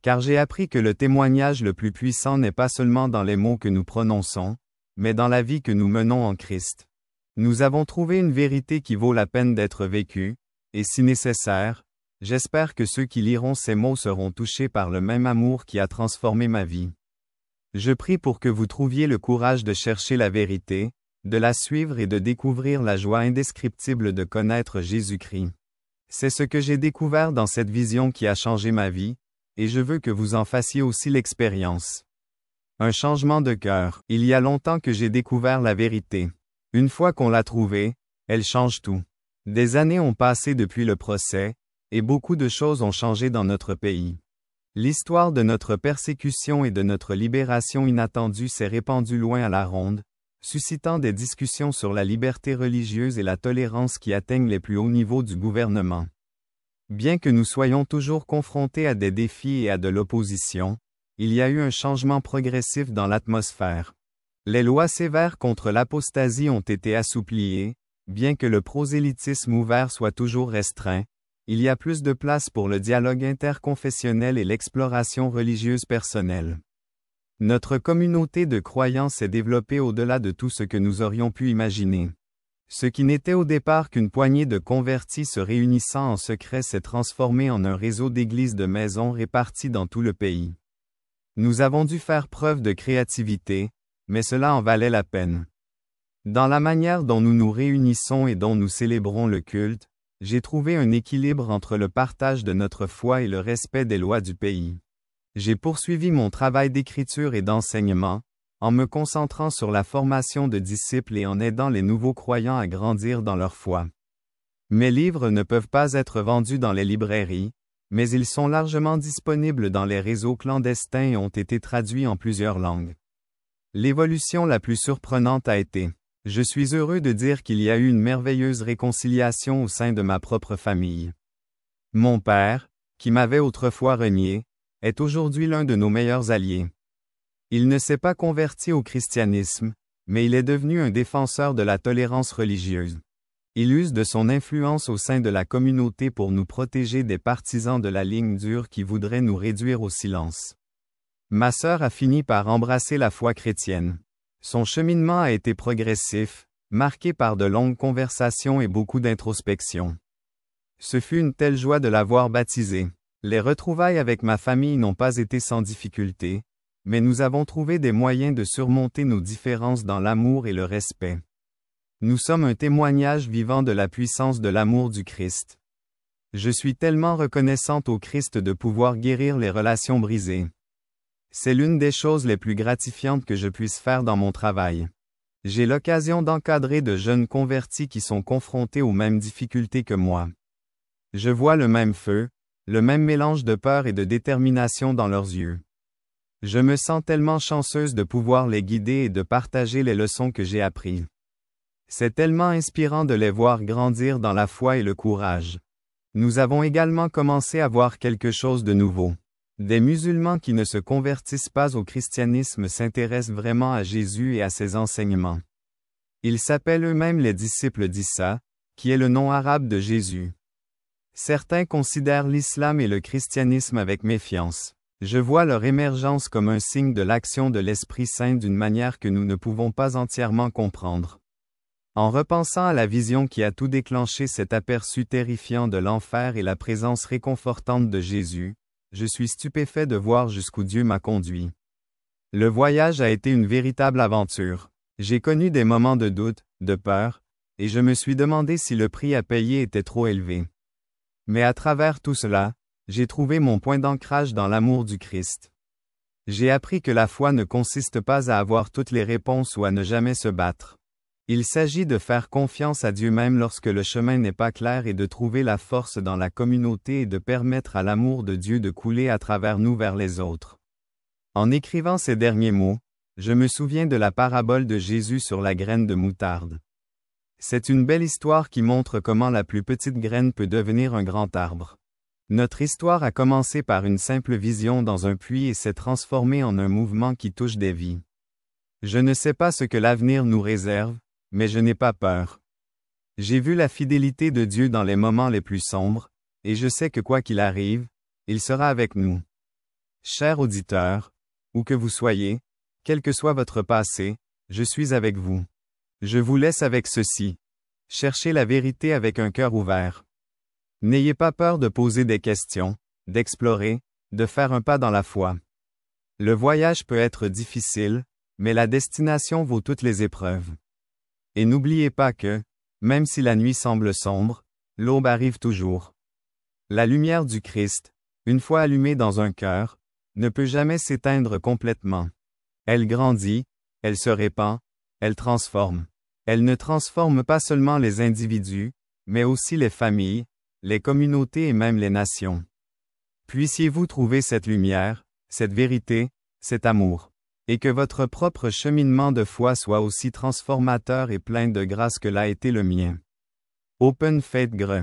Car j'ai appris que le témoignage le plus puissant n'est pas seulement dans les mots que nous prononçons, mais dans la vie que nous menons en Christ. Nous avons trouvé une vérité qui vaut la peine d'être vécue, et si nécessaire, j'espère que ceux qui liront ces mots seront touchés par le même amour qui a transformé ma vie. Je prie pour que vous trouviez le courage de chercher la vérité, de la suivre et de découvrir la joie indescriptible de connaître Jésus-Christ. C'est ce que j'ai découvert dans cette vision qui a changé ma vie, et je veux que vous en fassiez aussi l'expérience. Un changement de cœur. Il y a longtemps que j'ai découvert la vérité. Une fois qu'on l'a trouvée, elle change tout. Des années ont passé depuis le procès, et beaucoup de choses ont changé dans notre pays. L'histoire de notre persécution et de notre libération inattendue s'est répandue loin à la ronde, suscitant des discussions sur la liberté religieuse et la tolérance qui atteignent les plus hauts niveaux du gouvernement. Bien que nous soyons toujours confrontés à des défis et à de l'opposition, il y a eu un changement progressif dans l'atmosphère. Les lois sévères contre l'apostasie ont été assouplies et, bien que le prosélytisme ouvert soit toujours restreint, il y a plus de place pour le dialogue interconfessionnel et l'exploration religieuse personnelle. Notre communauté de croyants s'est développée au-delà de tout ce que nous aurions pu imaginer. Ce qui n'était au départ qu'une poignée de convertis se réunissant en secret s'est transformé en un réseau d'églises de maisons réparties dans tout le pays. Nous avons dû faire preuve de créativité, mais cela en valait la peine. Dans la manière dont nous nous réunissons et dont nous célébrons le culte, j'ai trouvé un équilibre entre le partage de notre foi et le respect des lois du pays. J'ai poursuivi mon travail d'écriture et d'enseignement, en me concentrant sur la formation de disciples et en aidant les nouveaux croyants à grandir dans leur foi. Mes livres ne peuvent pas être vendus dans les librairies, mais ils sont largement disponibles dans les réseaux clandestins et ont été traduits en plusieurs langues. L'évolution la plus surprenante a été: je suis heureux de dire qu'il y a eu une merveilleuse réconciliation au sein de ma propre famille. Mon père, qui m'avait autrefois renié, est aujourd'hui l'un de nos meilleurs alliés. Il ne s'est pas converti au christianisme, mais il est devenu un défenseur de la tolérance religieuse. Il use de son influence au sein de la communauté pour nous protéger des partisans de la ligne dure qui voudraient nous réduire au silence. Ma sœur a fini par embrasser la foi chrétienne. Son cheminement a été progressif, marqué par de longues conversations et beaucoup d'introspection. Ce fut une telle joie de l'avoir baptisée. Les retrouvailles avec ma famille n'ont pas été sans difficulté, mais nous avons trouvé des moyens de surmonter nos différences dans l'amour et le respect. Nous sommes un témoignage vivant de la puissance de l'amour du Christ. Je suis tellement reconnaissante au Christ de pouvoir guérir les relations brisées. C'est l'une des choses les plus gratifiantes que je puisse faire dans mon travail. J'ai l'occasion d'encadrer de jeunes convertis qui sont confrontés aux mêmes difficultés que moi. Je vois le même feu, le même mélange de peur et de détermination dans leurs yeux. Je me sens tellement chanceuse de pouvoir les guider et de partager les leçons que j'ai apprises. C'est tellement inspirant de les voir grandir dans la foi et le courage. Nous avons également commencé à voir quelque chose de nouveau. Des musulmans qui ne se convertissent pas au christianisme s'intéressent vraiment à Jésus et à ses enseignements. Ils s'appellent eux-mêmes les disciples d'Issa, qui est le nom arabe de Jésus. Certains considèrent l'islam et le christianisme avec méfiance. Je vois leur émergence comme un signe de l'action de l'Esprit Saint d'une manière que nous ne pouvons pas entièrement comprendre. En repensant à la vision qui a tout déclenché cet aperçu terrifiant de l'enfer et la présence réconfortante de Jésus, je suis stupéfait de voir jusqu'où Dieu m'a conduit. Le voyage a été une véritable aventure. J'ai connu des moments de doute, de peur, et je me suis demandé si le prix à payer était trop élevé. Mais à travers tout cela, j'ai trouvé mon point d'ancrage dans l'amour du Christ. J'ai appris que la foi ne consiste pas à avoir toutes les réponses ou à ne jamais se battre. Il s'agit de faire confiance à Dieu même lorsque le chemin n'est pas clair et de trouver la force dans la communauté et de permettre à l'amour de Dieu de couler à travers nous vers les autres. En écrivant ces derniers mots, je me souviens de la parabole de Jésus sur la graine de moutarde. C'est une belle histoire qui montre comment la plus petite graine peut devenir un grand arbre. Notre histoire a commencé par une simple vision dans un puits et s'est transformée en un mouvement qui touche des vies. Je ne sais pas ce que l'avenir nous réserve, mais je n'ai pas peur. J'ai vu la fidélité de Dieu dans les moments les plus sombres, et je sais que quoi qu'il arrive, il sera avec nous. Chers auditeurs, où que vous soyez, quel que soit votre passé, je suis avec vous. Je vous laisse avec ceci. Cherchez la vérité avec un cœur ouvert. N'ayez pas peur de poser des questions, d'explorer, de faire un pas dans la foi. Le voyage peut être difficile, mais la destination vaut toutes les épreuves. Et n'oubliez pas que, même si la nuit semble sombre, l'aube arrive toujours. La lumière du Christ, une fois allumée dans un cœur, ne peut jamais s'éteindre complètement. Elle grandit, elle se répand, elle transforme. Elle ne transforme pas seulement les individus, mais aussi les familles, les communautés et même les nations. Puissiez-vous trouver cette lumière, cette vérité, cet amour. Et que votre propre cheminement de foi soit aussi transformateur et plein de grâce que l'a été le mien. Open Faith Gre.